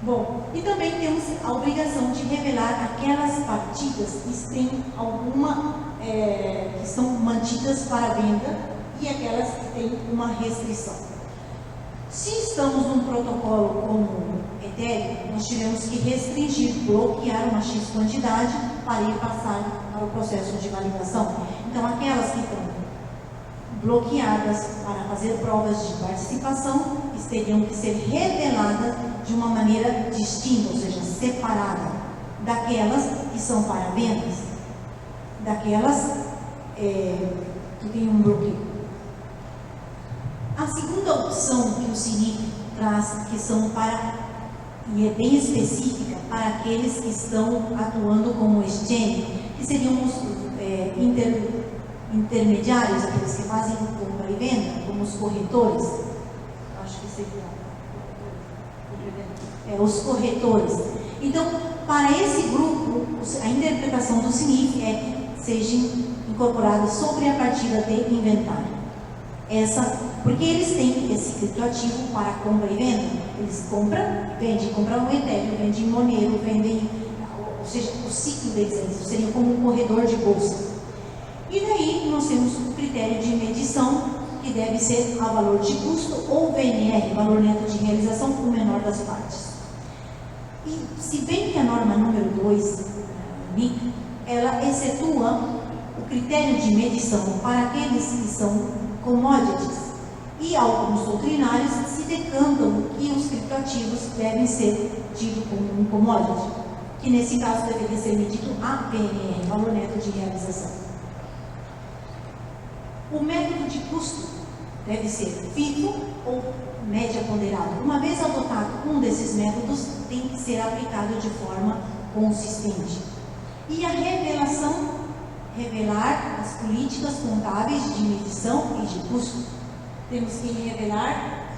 Bom, e também temos a obrigação de revelar aquelas partidas que têm que são mantidas para venda e aquelas que têm uma restrição. Se estamos num protocolo como Ethereum, nós tivemos que restringir, bloquear uma X quantidade para ir passar para o processo de validação. Então, aquelas que estão bloqueadas para fazer provas de participação teriam que ser reveladas de uma maneira distinta, ou seja, separada daquelas que são para vendas, daquelas que têm um bloqueio. A segunda opção que o CINIC traz, que são e é bem específica para aqueles que estão atuando como exchange, que seriam os intermediários, aqueles que fazem compra e venda, como os corretores. Acho que seria os corretores. Então, para esse grupo, a interpretação do CINIF é que seja incorporada sobre a partida de inventário. Porque eles têm esse criptoativo para compra e venda. Eles compram um Ethereum, vendem Monero, ou seja, o ciclo deles seria como um corredor de bolsa. E daí nós temos o critério de medição, que deve ser a valor de custo ou VNR, valor neto de realização, o menor das partes. E se bem que a norma número 2, NIC, ela excetua o critério de medição para aqueles que são commodities, e alguns doutrinários se decantam que os criptoativos devem ser tidos como um commodity, que nesse caso deveria ser medido a VNR, valor neto de realização. O método de custo deve ser FIFO ou média ponderada. Uma vez adotado um desses métodos, tem que ser aplicado de forma consistente. E a revelar as políticas contábeis de medição e de custo. Temos que revelar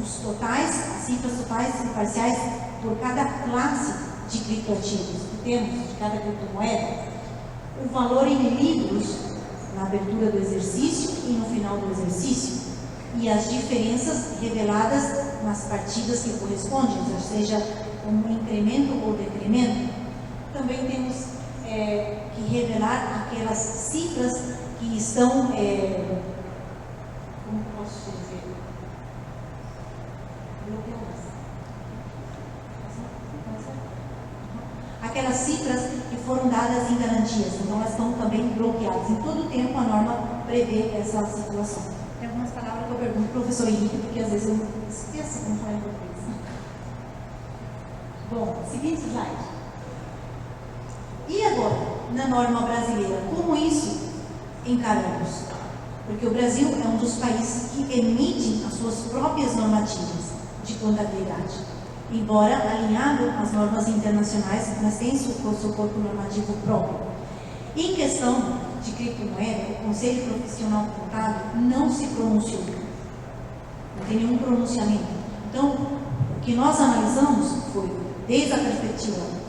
os totais, as cifras totais e parciais por cada classe de criptoativos que temos, de cada criptomoeda, o valor em livros na abertura do exercício e no final do exercício, e as diferenças reveladas nas partidas que correspondem, ou seja, como incremento ou decremento. Também temos que revelar aquelas cifras que estão, como posso dizer, aquelas cifras que foram dadas em garantias, então elas estão também bloqueadas. Em todo o tempo a norma prevê essa situação. Tem algumas palavras que eu pergunto para o professor Henrique, porque às vezes eu esqueço como falar em português. Bom, seguinte slide. E agora, na norma brasileira, como isso encaramos? Porque o Brasil é um dos países que emite as suas próprias normativas de contabilidade. Embora alinhado às normas internacionais, mas tem seu corpo normativo próprio. Em questão de criptomoeda, o Conselho Profissional Contábil não se pronunciou. Não tem nenhum pronunciamento. Então, o que nós analisamos foi, desde a perspectiva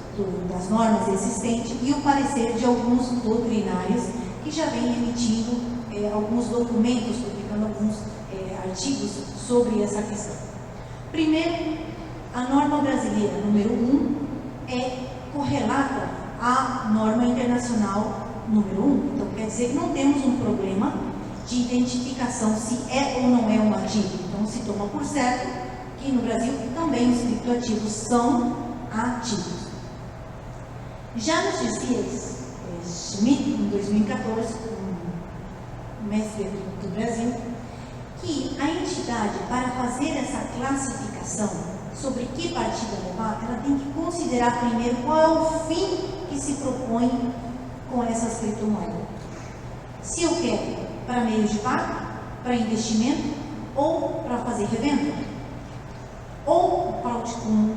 das normas existentes e o parecer de alguns doutrinários que já vêm emitindo alguns documentos, publicando alguns artigos sobre essa questão. Primeiro, a norma brasileira número 1 é correlata à norma internacional número 1. Então, quer dizer que não temos um problema de identificação se é ou não é um ativo. Então, se toma por certo que no Brasil também os criptoativos são ativos. Já nos dizias Schmidt, em 2014, o mestre do Brasil, que a entidade, para fazer essa classificação sobre que partida levar, ela tem que considerar primeiro qual é o fim que se propõe com essas criptomoedas. Se eu quero para meio de pago, para investimento, ou para fazer revenda, ou para um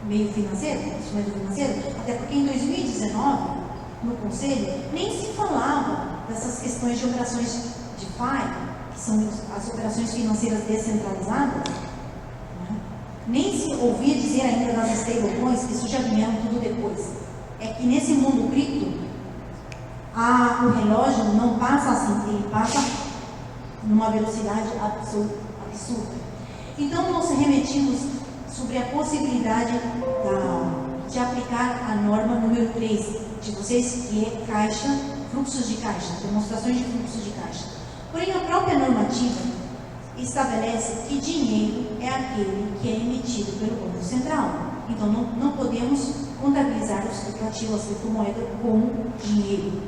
meio financeiro, instrumento financeiro, até porque em 2019, no Conselho, nem se falava dessas questões de operações de DeFi, que são as operações financeiras descentralizadas, nem se ouvia dizer ainda das stablecoins, que isso já vieram tudo depois. É que nesse mundo cripto, o relógio não passa assim, ele passa numa velocidade absurda. Então, nós remetimos sobre a possibilidade de aplicar a norma número 3 de vocês, que é caixa, fluxos de caixa, demonstrações de fluxos de caixa. Porém, a própria normativa estabelece que dinheiro é aquele que é emitido pelo Banco Central. Então, não podemos contabilizar os criptoativos, as criptomoedas, como dinheiro,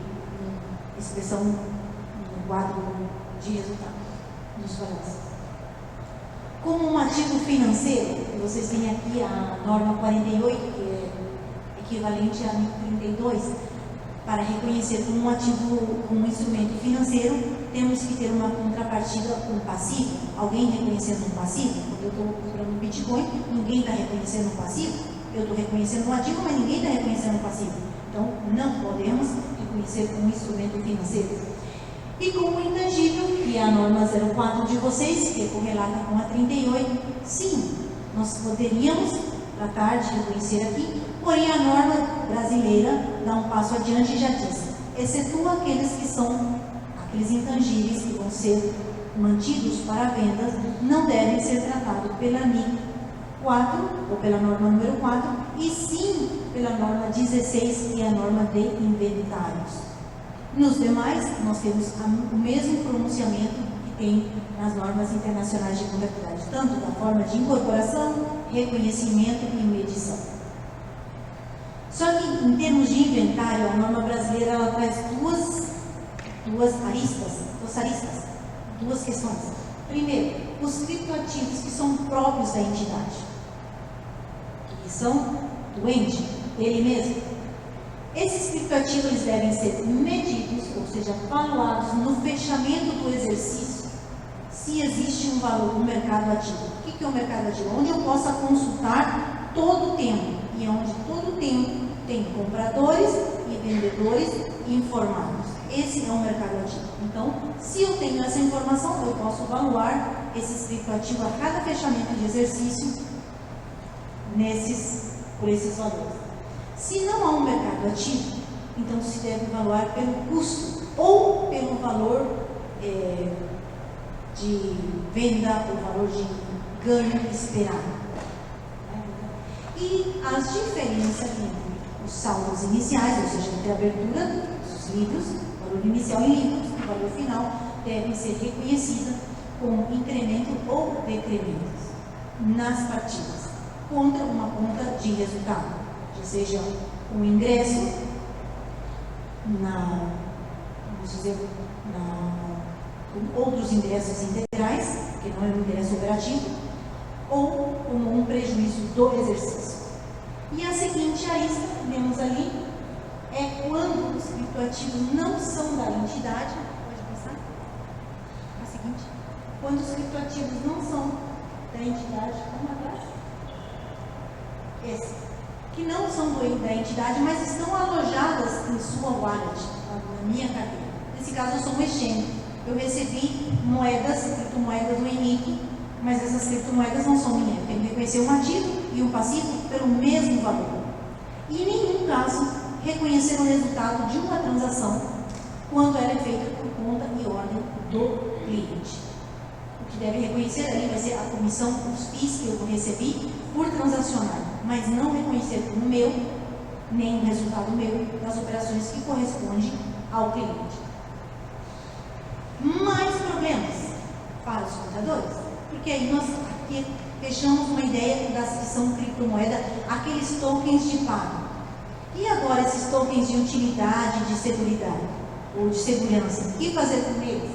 expressão no quadro de resultado dos balanços. Como um ativo financeiro, vocês têm aqui a norma 48, que é equivalente a 32, para reconhecer como um ativo, como um instrumento financeiro, temos que ter uma contrapartida com um passivo. Alguém reconhecendo um passivo? Eu estou comprando um Bitcoin, ninguém está reconhecendo um passivo. Eu estou reconhecendo um ativo, mas ninguém está reconhecendo um passivo. Então, não podemos reconhecer como um instrumento financeiro. E como intangível, que é a norma 04 de vocês, que é correlata com a 38, sim, nós poderíamos tratar de reconhecer aqui, porém a norma brasileira dá um passo adiante e já diz, excetua aqueles que são aqueles intangíveis que vão ser mantidos para vendas, não devem ser tratados pela NIC 4, ou pela norma número 4, e sim pela norma 16, que é a norma de inventários. Nos demais, nós temos o mesmo pronunciamento que tem nas normas internacionais de contabilidade, tanto da forma de incorporação, reconhecimento e medição. Só que, em termos de inventário, a norma brasileira ela traz duas aristas, duas questões. Primeiro, os criptoativos que são próprios da entidade, que são do ente, dele mesmo. Esses criptoativos eles devem ser medidos, ou seja, avaliados no fechamento do exercício, se existe um valor no mercado ativo. O que é o mercado ativo? Onde eu possa consultar todo o tempo, e onde todo o tempo tem compradores e vendedores informados. Esse é o mercado ativo. Então, se eu tenho essa informação, eu posso avaliar esses criptoativos a cada fechamento de exercício por esses valores. Se não há um mercado ativo, então se deve avaliar pelo custo ou pelo valor de venda, pelo valor de ganho esperado. E as diferenças entre os saldos iniciais, ou seja, entre a abertura dos livros, o valor inicial em livros e o valor final, devem ser reconhecidas com incremento ou decrementos nas partidas, contra uma conta de resultado, ou seja, um ingresso com outros ingressos integrais, que não é um ingresso operativo, ou como um prejuízo do exercício. E a seguinte arista, temos ali, é quando os criptoativos não são da entidade. Pode passar? A seguinte. Quando os criptoativos não são da entidade, vamos atrás? Esse. Que não são da entidade, mas estão alojadas em sua wallet, na minha carteira. Nesse caso, eu sou um exchange. Eu recebi criptomoedas do Henrique, mas essas criptomoedas não são minhas. Eu tenho que reconhecer um ativo e um passivo pelo mesmo valor. E em nenhum caso reconhecer o resultado de uma transação quando ela é feita por conta e ordem do cliente. O que deve reconhecer ali vai ser a comissão, os FIIs que eu recebi por transacionar, mas não reconhecer o meu, nem o resultado meu das operações que correspondem ao cliente. Mais problemas para os contadores, porque aí nós aqui fechamos uma ideia das que são criptomoeda, aqueles tokens de pago. E agora esses tokens de utilidade, de seguridade ou de segurança, o que fazer com eles?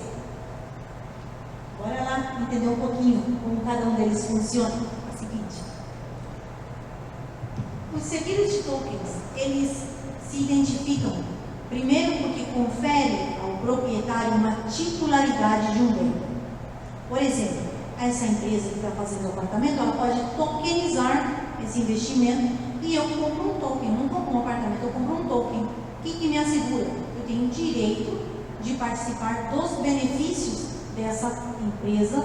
Bora lá entender um pouquinho como cada um deles funciona. É o seguinte: os security tokens, eles se identificam primeiro porque conferem ao proprietário uma titularidade de um bem. Por exemplo, essa empresa que está fazendo o apartamento, ela pode tokenizar esse investimento e eu compro um token, não compro um apartamento, eu compro um token. O que me assegura? Eu tenho o direito de participar dos benefícios dessa empresa,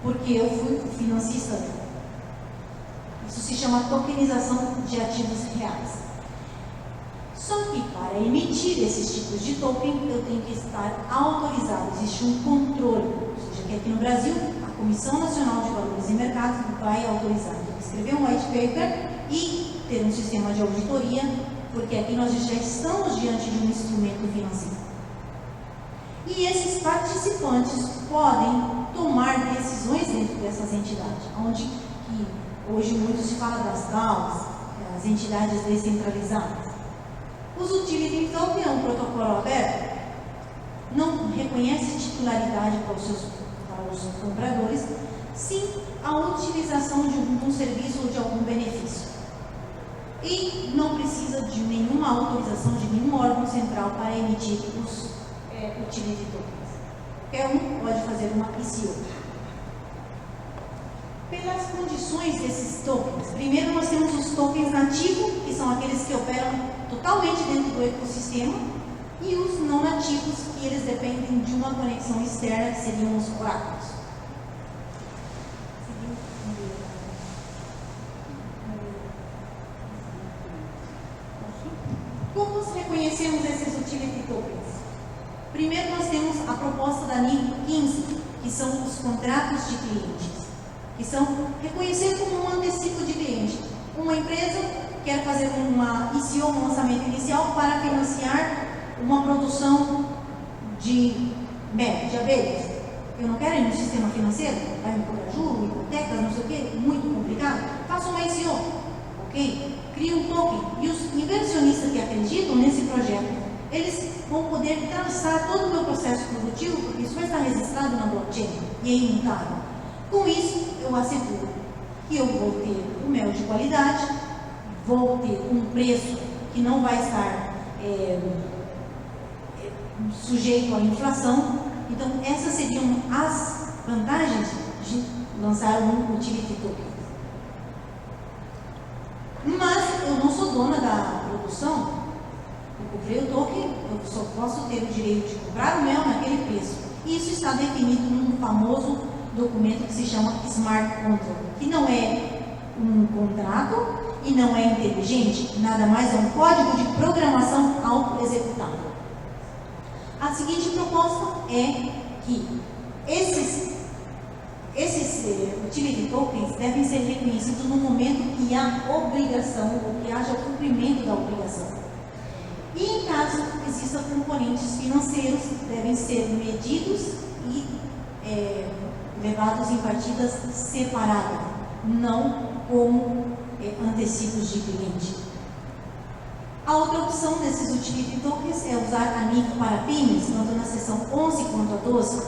porque eu fui o financista. Isso se chama tokenização de ativos reais. Só que para emitir esses tipos de token, eu tenho que estar autorizado, existe um controle, ou seja, que aqui no Brasil, a Comissão Nacional de Valores e Mercados vai autorizar, escrever um white paper e ter um sistema de auditoria, porque aqui nós já estamos diante de um instrumento financeiro. E esses participantes podem tomar decisões dentro dessas entidades, onde que hoje muito se fala das DAOs, as entidades descentralizadas. Os utility token é um protocolo aberto, não reconhece titularidade para os compradores, sim a utilização de algum serviço ou de algum benefício. E não precisa de nenhuma autorização de nenhum órgão central para emitir os utility tokens. Qualquer um pode fazer uma ICO. Pelas condições desses tokens, primeiro nós temos os tokens nativos, que são aqueles que operam totalmente dentro do ecossistema, e os não nativos, que eles dependem de uma conexão externa, que seriam os oráculos. Como reconhecemos esses utility tokens? Primeiro nós temos a proposta da NIC 15, que são os contratos de clientes, que são reconhecer como um antecipo de cliente. Uma empresa quer fazer uma ICO, um lançamento inicial, para financiar uma produção de mel, de abelhas. Eu não quero ir no sistema financeiro, vai me cobrar juros, hipotecas, não sei o que, muito complicado. Faça uma ICO, ok? Cria um token e os inversionistas que acreditam nesse projeto, eles vão poder traçar todo o meu processo produtivo, porque isso vai estar registrado na blockchain e é imutável. Com isso, eu asseguro que eu vou ter o mel de qualidade, vou ter um preço que não vai estar sujeito à inflação. Então, essas seriam as vantagens de lançar um utility token. Mas eu não sou dona da produção. Eu comprei o token, eu só posso ter o direito de comprar o mel naquele preço. Isso está definido num famoso documento que se chama Smart Contract, que não é um contrato e não é inteligente, nada mais é um código de programação auto-executável. A seguinte proposta é que esses utility tokens devem ser reconhecidos no momento que há obrigação ou que haja cumprimento da obrigação. E em caso existam componentes financeiros, devem ser medidos e levados em partidas separadas, não como antecipos de cliente. A outra opção desses utility tokens é usar a NIF para PIMES, tanto na seção 11 quanto a 12.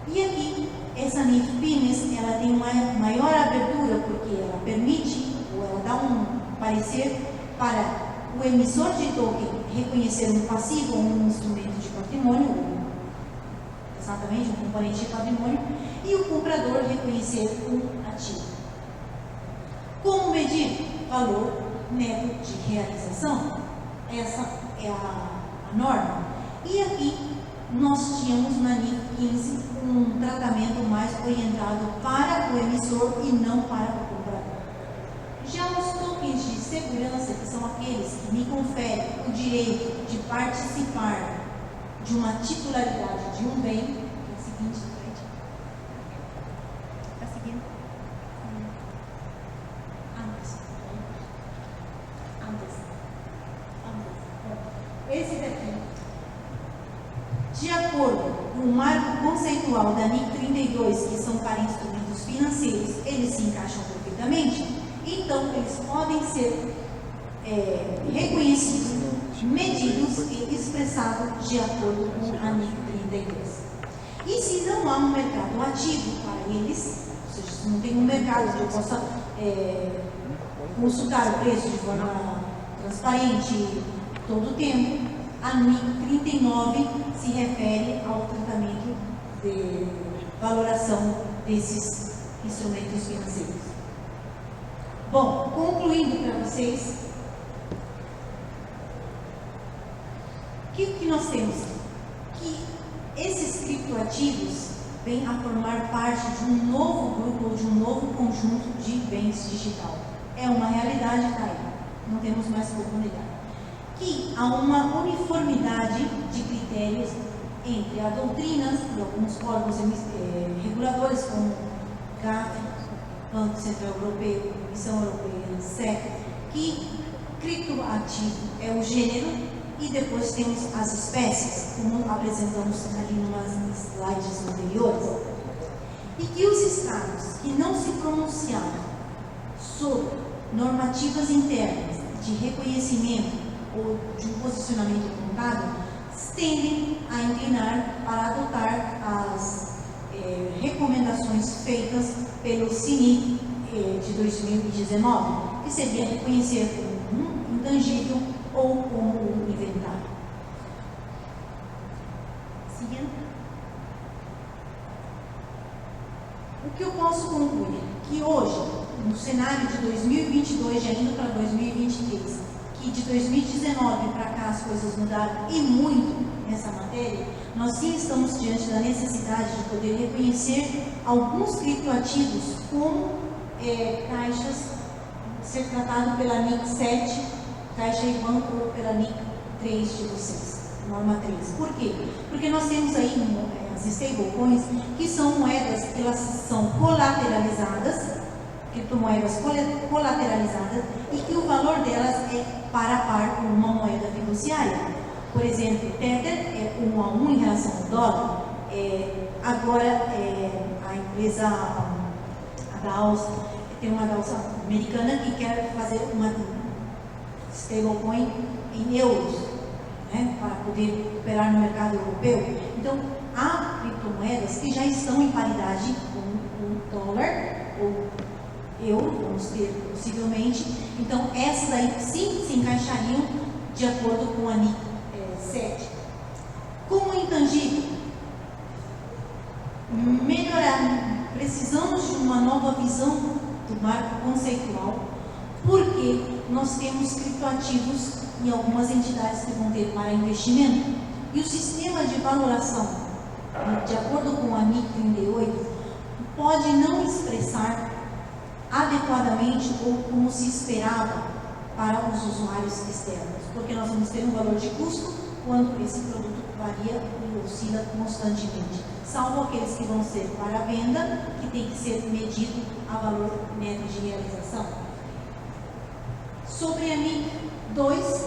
E aqui, essa NIF PIMES, ela tem uma maior abertura, porque ela permite, ou ela dá um parecer para o emissor de token reconhecer um passivo ou um instrumento de patrimônio, ou exatamente um componente de patrimônio, e o comprador reconhecer um ativo. Como medir valor neto de realização? Essa é a norma. E aqui nós tínhamos na NIF 15 um tratamento mais orientado para o emissor e não para o comprador. Já os tokens de segurança, que são aqueles que me conferem o direito de participar de uma titularidade de um bem, que é o seguinte, está seguindo? Esse daqui, de acordo com o marco conceitual da NIC 32, que são para instrumentos financeiros, eles se encaixam perfeitamente, então eles podem ser reconhecidos, medidos e expressados de acordo com a NIC 32. E se não há um mercado ativo para eles, ou seja, se não tem um mercado que eu possa consultar o preço de forma transparente todo o tempo, a NIC 39 se refere ao tratamento de valoração desses instrumentos financeiros. Bom, concluindo para vocês, o que nós temos? Que esses criptoativos vêm a formar parte de um novo grupo ou de um novo conjunto de bens digital. É uma realidade, tá aí. Não temos mais como negar. Que há uma uniformidade de critérios entre as doutrinas de alguns órgãos reguladores, como CAF, Banco Central Europeu, Comissão Europeia, SEC, que criptoativo é o gênero, e depois temos as espécies, como apresentamos ali nos slides anteriores, e que os estados que não se pronunciaram sobre normativas internas de reconhecimento ou de um posicionamento contábil, tendem a inclinar para adotar as recomendações feitas pelo CNIC de 2019, que seria reconhecer como um intangível ou como um inventário. Seguindo. O que eu posso concluir? Que hoje, no cenário de 2022, já indo para 2023, que de 2019 para cá as coisas mudaram e muito nessa matéria, nós sim estamos diante da necessidade de poder reconhecer alguns criptoativos como caixas, ser tratado pela NIC 7, caixa e banco, ou pela NIC 3 de vocês, norma 3. Por quê? Porque nós temos aí as stablecoins, que são moedas que elas são colateralizadas, criptomoedas colateralizadas, e que o valor delas é par a par com uma moeda fiduciária. Por exemplo, Tether é 1 a 1 em relação ao dólar. Agora, a empresa, a DAOs, tem uma bolsa americana que quer fazer uma stablecoin em euros, né, para poder operar no mercado europeu. Então, há criptomoedas que já estão em paridade com o dólar ou euro, vamos ter possivelmente. Então, essas aí sim se encaixariam de acordo com a NIC 7. Como intangível, melhorar, precisamos de uma nova visão do marco conceitual, porque nós temos criptoativos em algumas entidades que vão ter para investimento, e o sistema de valoração, de acordo com a NIC 38, pode não expressar adequadamente ou como se esperava para os usuários externos, porque nós vamos ter um valor de custo quando esse produto varia e oscila constantemente, salvo aqueles que vão ser para a venda, que tem que ser medido a valor neto de realização. Sobre a NIC 2,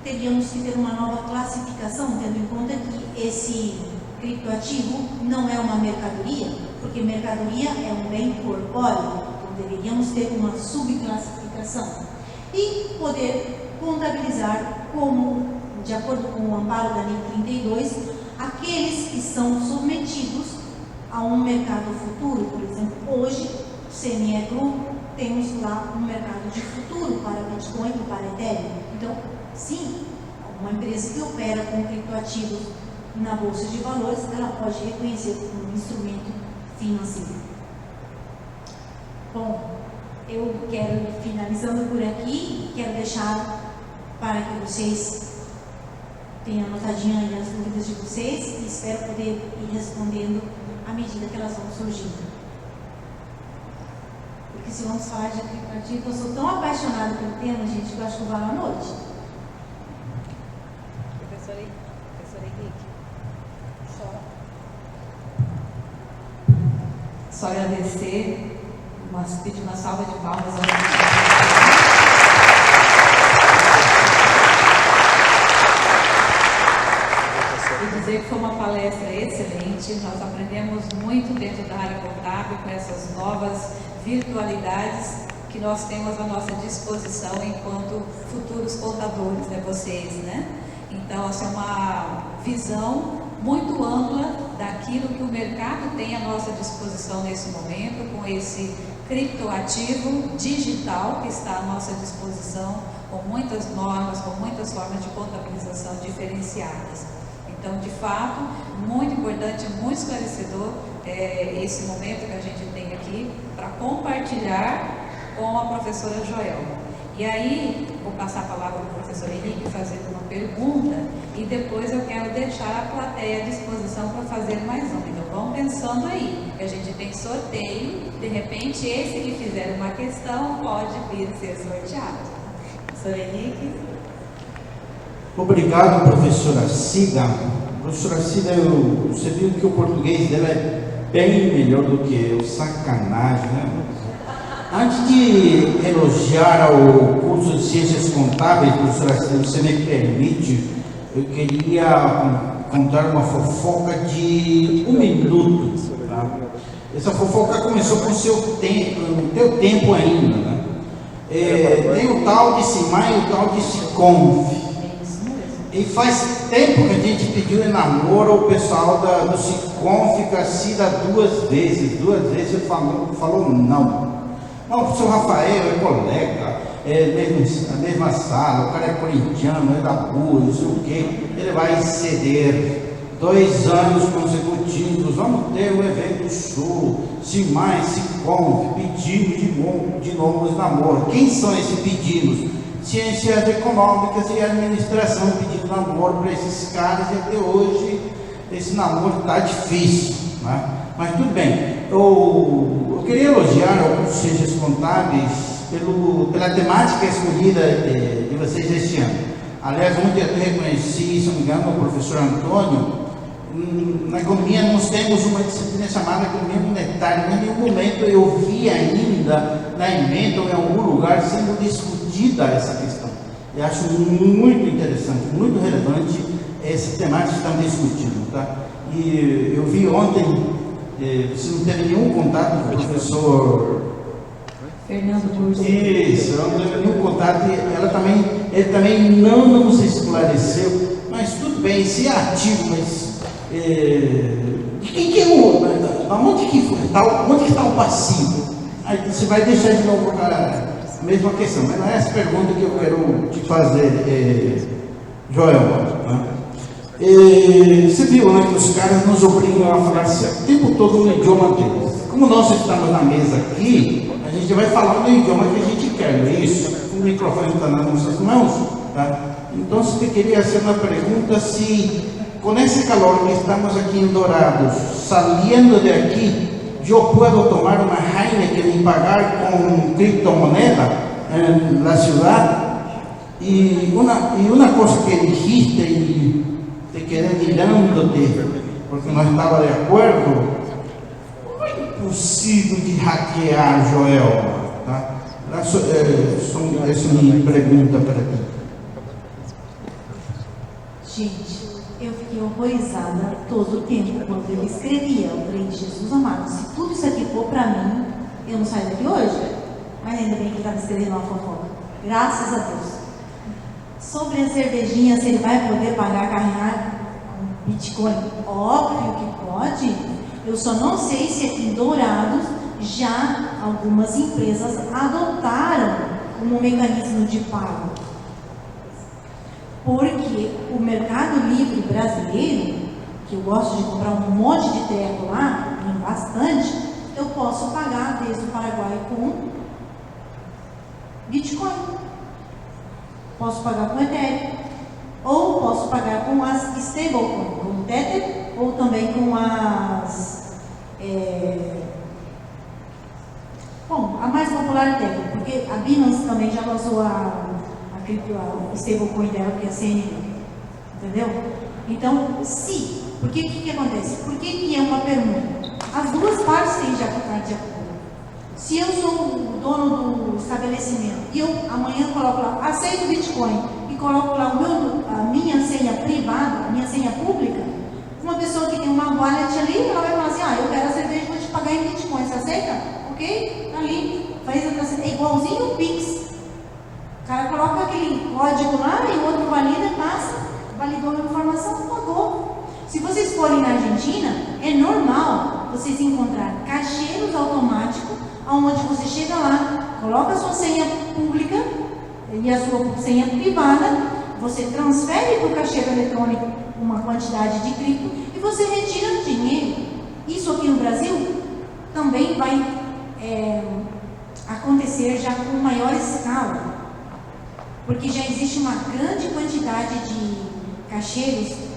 teríamos que ter uma nova classificação, tendo em conta que esse criptoativo não é uma mercadoria, porque mercadoria é um bem corpóreo, então deveríamos ter uma subclassificação e poder contabilizar como, de acordo com o amparo da NIC 32, aqueles que são submetidos a um mercado futuro. Por exemplo, hoje, o CME Group, temos lá um mercado de futuro para Bitcoin e para Ethereum. Então, sim, uma empresa que opera com criptoativos na Bolsa de Valores, ela pode reconhecer como um instrumento financeiro. Bom, eu quero ir finalizando por aqui, quero deixar para que vocês tenham anotadinho aí as dúvidas de vocês e espero poder ir respondendo à medida que elas vão surgindo. Porque se vamos falar de criptoativo, eu sou tão apaixonada pelo tema, gente, que eu acho que eu vou à noite. Professor Henrique, só agradecer, pedir uma salva de palmas e dizer que foi uma palestra excelente. Nós aprendemos muito dentro da área contábil com essas novas virtualidades que nós temos à nossa disposição enquanto futuros contadores, né, vocês, né? Então, essa é uma visão muito ampla daquilo que o mercado tem à nossa disposição nesse momento, com esse criptoativo digital que está à nossa disposição, com muitas normas, com muitas formas de contabilização diferenciadas. Então, de fato, muito importante, muito esclarecedor esse momento que a gente tem aqui para compartilhar com a professora Joelma. E aí, vou passar a palavra para o professor Henrique fazendo uma pergunta e depois eu quero deixar a plateia à disposição para fazer mais uma. Então, vão pensando aí, que a gente tem sorteio, de repente esse que fizer uma questão pode vir a ser sorteado. Professor Henrique. Obrigado, professora Cida. Professora Cida, você viu que o português dela é bem melhor do que eu, sacanagem, né? Antes de elogiar o curso de Ciências Contábeis, professora Cida, você me permite, eu queria contar uma fofoca de 1 minuto. Tá? Essa fofoca começou com o seu tempo, no teu tempo ainda, né? Tem o tal de CIMAI e o tal de SICONF. E faz tempo que a gente pediu em namoro ao pessoal do SICONF, que a Cida duas vezes ele falou não. Não, o professor Rafael é colega, a mesma sala, o cara é corintiano, é da rua, não sei o quê, ele vai ceder 2 anos consecutivos, vamos ter um evento show, CIMAI, SICONF, pedimos de novo os namoros. Quem são esses pedidos? Ciências Econômicas e Administração pedindo namoro para esses caras, e até hoje esse namoro está difícil, né? Mas tudo bem. Eu queria elogiar o curso de Ciências Contábeis pela temática escolhida de vocês este ano. Aliás, ontem eu reconheci, se não me engano, o professor Antônio. Na economia nós temos uma disciplina chamada economia monetária, mas em nenhum momento eu vi ainda na emenda ou em algum lugar sendo discutida essa questão. Eu acho muito interessante, muito relevante essa temática que estamos discutindo, tá? E eu vi ontem, você não teve nenhum contato com o professor Fernando Murcia. Isso, no contato, ele também não nos esclareceu, mas tudo bem, se é ativo, mas de quem que é onde que está o passivo? Aí você vai deixar de novo a mesma questão, mas não é essa pergunta que eu quero te fazer, Joel. Né? Você viu, né, que os caras nos obrigam a falar o tempo todo no idioma deles. Como nós estamos na mesa aqui, a gente vai falar no idioma que a gente quer, não é isso? O microfone está nas nossas mãos, tá? Então, se eu queria fazer uma pergunta, se com esse calor que estamos aqui em Dourados, saliendo de aqui, eu posso tomar uma Heineken e pagar com criptomoneda na cidade? E uma coisa que dijiste e te quedé mirando-te, porque não estava de acordo, como é possível de hackear, Joel? Tá? Essa é minha pergunta para ti. Gente, eu fiquei horrorizada todo o tempo quando ele escrevia. Eu falei, Jesus amado, se tudo isso aqui for para mim, eu não saio daqui hoje. Mas ainda bem que ele estava escrevendo uma fofoca. Graças a Deus. Sobre a cervejinha, se ele vai poder pagar com Bitcoin? Óbvio que pode. Eu só não sei se aqui em Dourados já algumas empresas adotaram como mecanismo de pago. Porque o Mercado Livre brasileiro, que eu gosto de comprar um monte de treco lá, tem bastante, eu posso pagar desde o Paraguai com Bitcoin. Posso pagar com Ethereum, ou posso pagar com as stablecoins, com o Tether, ou também com as... Bom, a mais popular é Tether, porque a Binance também já lançou a stablecoin dela, que é a CNN, entendeu? Então, sim, porque o que acontece? Por que é uma permuta? As duas partes têm de acordo. Se eu sou o dono do estabelecimento e eu amanhã coloco lá, aceito Bitcoin, e coloco lá a minha senha privada, a minha senha pública, uma pessoa que tem uma wallet ali, ela vai falar assim, eu quero a cerveja, vou te pagar em Bitcoin, você aceita? Ok? Ali, faz a transferência, é igualzinho o Pix. O cara coloca aquele código lá e o outro valida, passa, validou a informação, pagou. Se vocês forem na Argentina, é normal vocês encontrar caixeiros automáticos, onde você chega lá, coloca a sua senha pública e a sua senha privada, você transfere para o caixeiro eletrônico uma quantidade de cripto e você retira o dinheiro. Isso aqui no Brasil também vai acontecer já com maior escala, porque já existe uma grande quantidade de caixeiros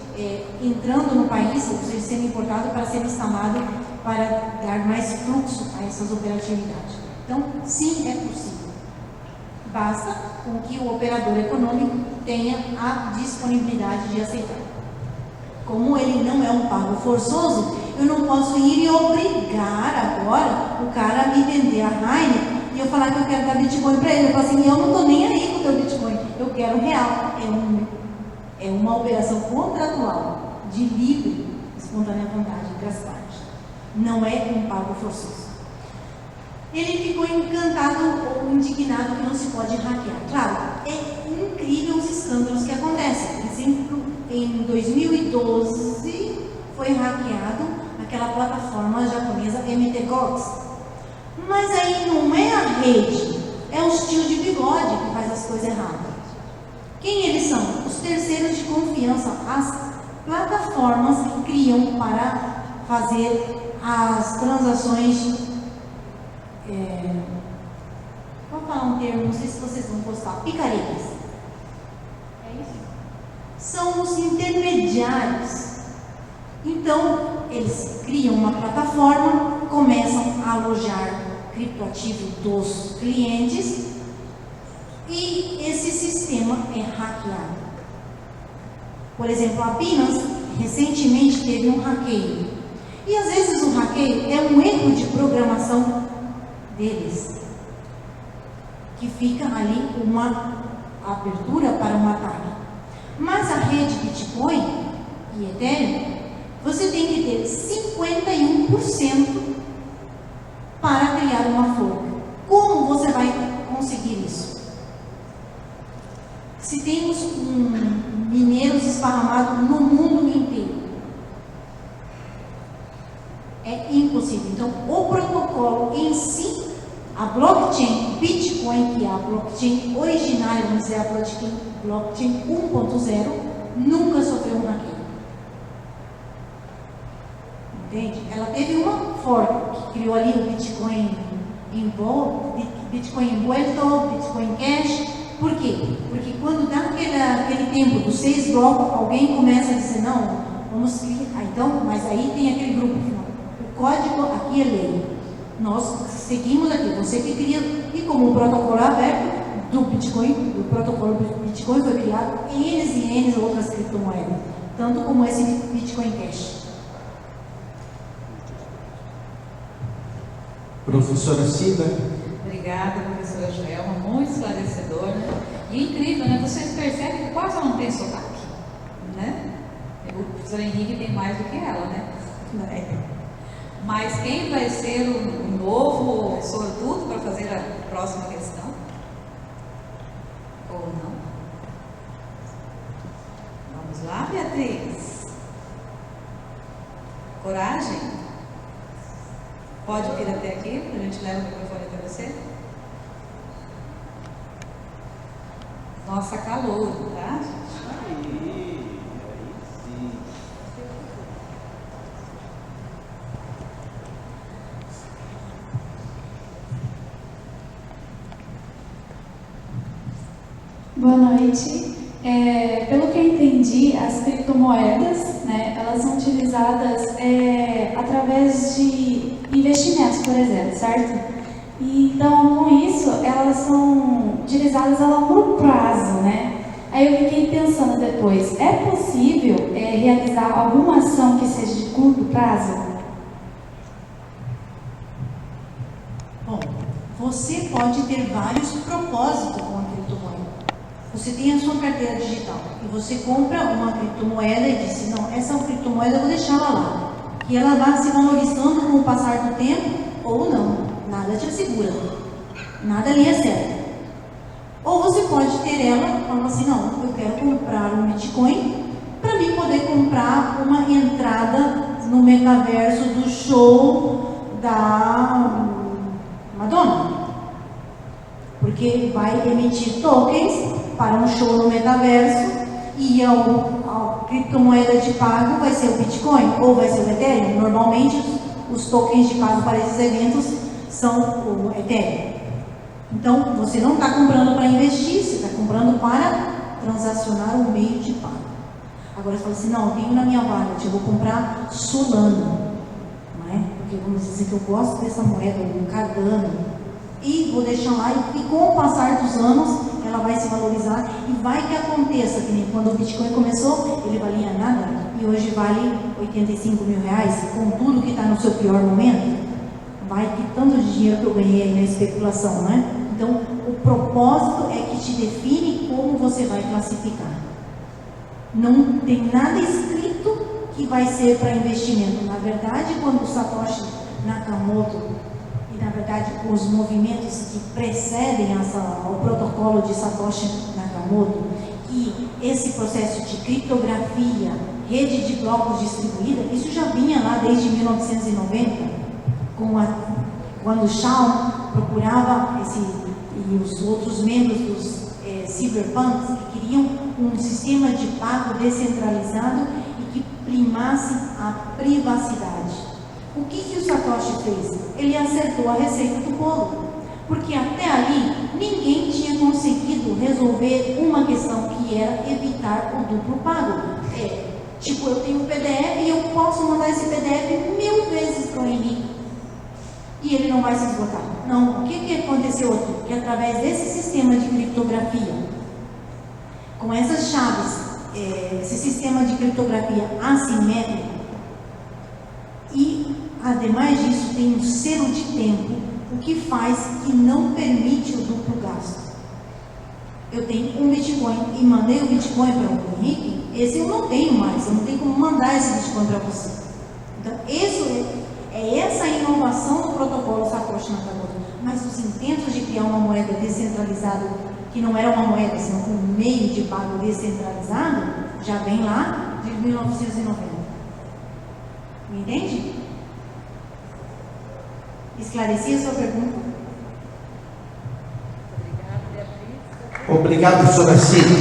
entrando no país, ou seja, sendo importado para ser instalado para dar mais fluxo a essas operatividades. Então, sim, é possível. Basta com que o operador econômico tenha a disponibilidade de aceitar. Como ele não é um pago forçoso, eu não posso ir e obrigar agora o cara a me vender a Heineken e eu falar que eu quero dar Bitcoin para ele. Eu falo assim, eu não estou nem aí com o teu Bitcoin, eu quero real. É uma operação contratual, de livre, espontânea vontade entre as partes. Não é um pago forçoso. Ele ficou encantado ou indignado que não se pode hackear. Claro, é incrível os escândalos que acontecem. Por exemplo, em 2012 foi hackeado aquela plataforma japonesa MTGOX. Mas aí não é a rede, é o tio de bigode que faz as coisas erradas. Quem eles são? Os terceiros de confiança, as plataformas que criam para fazer as transações, vou falar um termo, não sei se vocês vão gostar, picaretas. É isso? São os intermediários. Então, eles criam uma plataforma, começam a alojar criptoativo dos clientes e esse sistema é hackeado. Por exemplo, a Binance recentemente teve um hackeio. E às vezes o hackeio é um erro de programação deles, que fica ali uma abertura para um ataque. Mas a rede Bitcoin e Ethereum, você tem que ter 51% para criar uma forca. Como você mineiros esparramados no mundo inteiro. É impossível. Então, o protocolo em si, a blockchain Bitcoin, que é a blockchain originária, vamos dizer, a blockchain 1.0, nunca sofreu um hackeio. Entende? Ela teve uma fork que criou ali o Bitcoin Bitcoin envuelto, Bitcoin Cash. Por quê? Porque quando dá aquele tempo dos 6 blocos, alguém começa a dizer, não, vamos criar, então, mas aí tem aquele grupo final. O código aqui é lei. Nós seguimos aqui, você que cria, e como o protocolo é aberto do Bitcoin, o protocolo do Bitcoin foi criado em N e N outras criptomoedas, tanto como esse Bitcoin Cash. Professora Cida. Obrigada, professora Joelma, muito esclarecedor, né? E incrível, né? Vocês percebem que quase ela não tem sotaque, né? O professor Henrique tem mais do que ela, né? Mas quem vai ser o novo sortudo para fazer a próxima questão? Ou não? Vamos lá, Beatriz. Coragem? Pode vir até aqui, a gente leva o microfone até você. Nossa, calor, tá? Aí sim. Boa noite. Pelo que eu entendi, as criptomoedas, né, elas são utilizadas através de investimentos, por exemplo, certo? E, então, com isso, elas são utilizadas a longo prazo, né? Aí eu fiquei pensando depois, é possível realizar alguma ação que seja de curto prazo? Bom, você pode ter vários propósitos com a criptomoeda. Você tem a sua carteira digital e você compra uma criptomoeda e diz, não, essa criptomoeda eu vou deixar ela lá. E ela vai se valorizando com o passar do tempo ou não. Nada te assegura. Nada ali é certo. Ou você pode ter ela e falar assim, não, eu quero comprar um Bitcoin para mim poder comprar uma entrada no metaverso do show da Madonna. Porque vai emitir tokens para um show no metaverso e a criptomoeda de pago vai ser o Bitcoin ou vai ser o Ethereum. Normalmente os tokens de pago para esses eventos são o Ethereum. Então você não está comprando para investir, você está comprando para transacionar um meio de pago. Agora você fala assim, não, eu tenho na minha wallet, eu vou comprar Solana, não é? Porque vamos dizer que eu gosto dessa moeda, um Cardano, e vou deixar lá e com o passar dos anos ela vai se valorizar e vai que aconteça que nem quando o Bitcoin começou, ele valia nada e hoje vale 85 mil reais, com tudo que está no seu pior momento, vai que tanto de dinheiro que eu ganhei aí na especulação, né? Então, o propósito é que te define como você vai classificar. Não tem nada escrito que vai ser para investimento. Na verdade, quando o Satoshi Nakamoto na verdade, os movimentos que precedem o protocolo de Satoshi Nakamoto, que esse processo de criptografia, rede de blocos distribuída, isso já vinha lá desde 1990, quando o Shawn procurava e os outros membros dos cyberpunks que queriam um sistema de pago descentralizado e que primasse a privacidade. O que o Satoshi fez? Ele acertou a receita do bolo, porque até ali ninguém tinha conseguido resolver uma questão que era evitar o duplo pago. Tipo, eu tenho um PDF e eu posso mandar esse PDF 1000 vezes para o Henrique e ele não vai se esgotar. Não, o que aconteceu aqui? Que através desse sistema de criptografia, com essas chaves, esse sistema de criptografia assimétrico, e, ademais disso, tem um selo de tempo, o que faz que não permite o duplo gasto. Eu tenho um Bitcoin e mandei o Bitcoin para o Henrique, esse eu não tenho mais, eu não tenho como mandar esse Bitcoin para você. Então, isso é essa inovação do protocolo Satoshi Nakamoto. Mas os intentos de criar uma moeda descentralizada que não era uma moeda, senão um meio de pago descentralizado, já vem lá de 1990. Me entende? Esclareci a sua pergunta? Obrigado, professora Cida.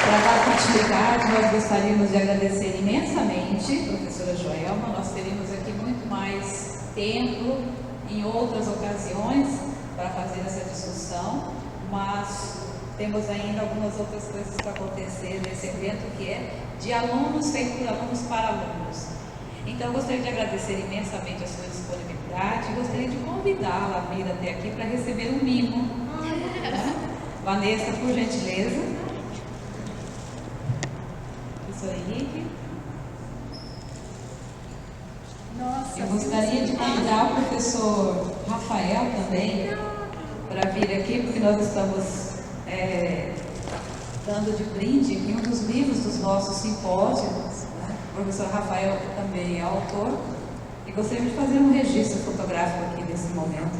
Para dar continuidade, nós gostaríamos de agradecer imensamente, professora Joelma. Nós teríamos aqui muito mais tempo em outras ocasiões para fazer essa discussão, mas temos ainda algumas outras coisas para acontecer nesse evento, que é de alunos feito por alunos para alunos. Então, eu gostaria de agradecer imensamente a sua disponibilidade e gostaria de convidá-la a vir até aqui para receber um mimo. Vanessa, por gentileza. Professor Henrique. Nossa, Eu gostaria de convidar o professor Rafael também para vir aqui, porque nós estamos dando de brinde aqui um dos livros dos nossos simpósios. O professor Rafael também é autor e gostaríamos de fazer um registro fotográfico aqui nesse momento.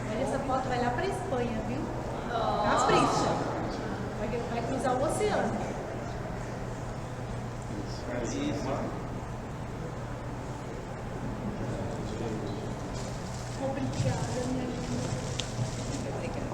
Mas essa foto vai lá para a Espanha, viu? Capricha. Vai cruzar o oceano. Obrigada, minha linda. Obrigada.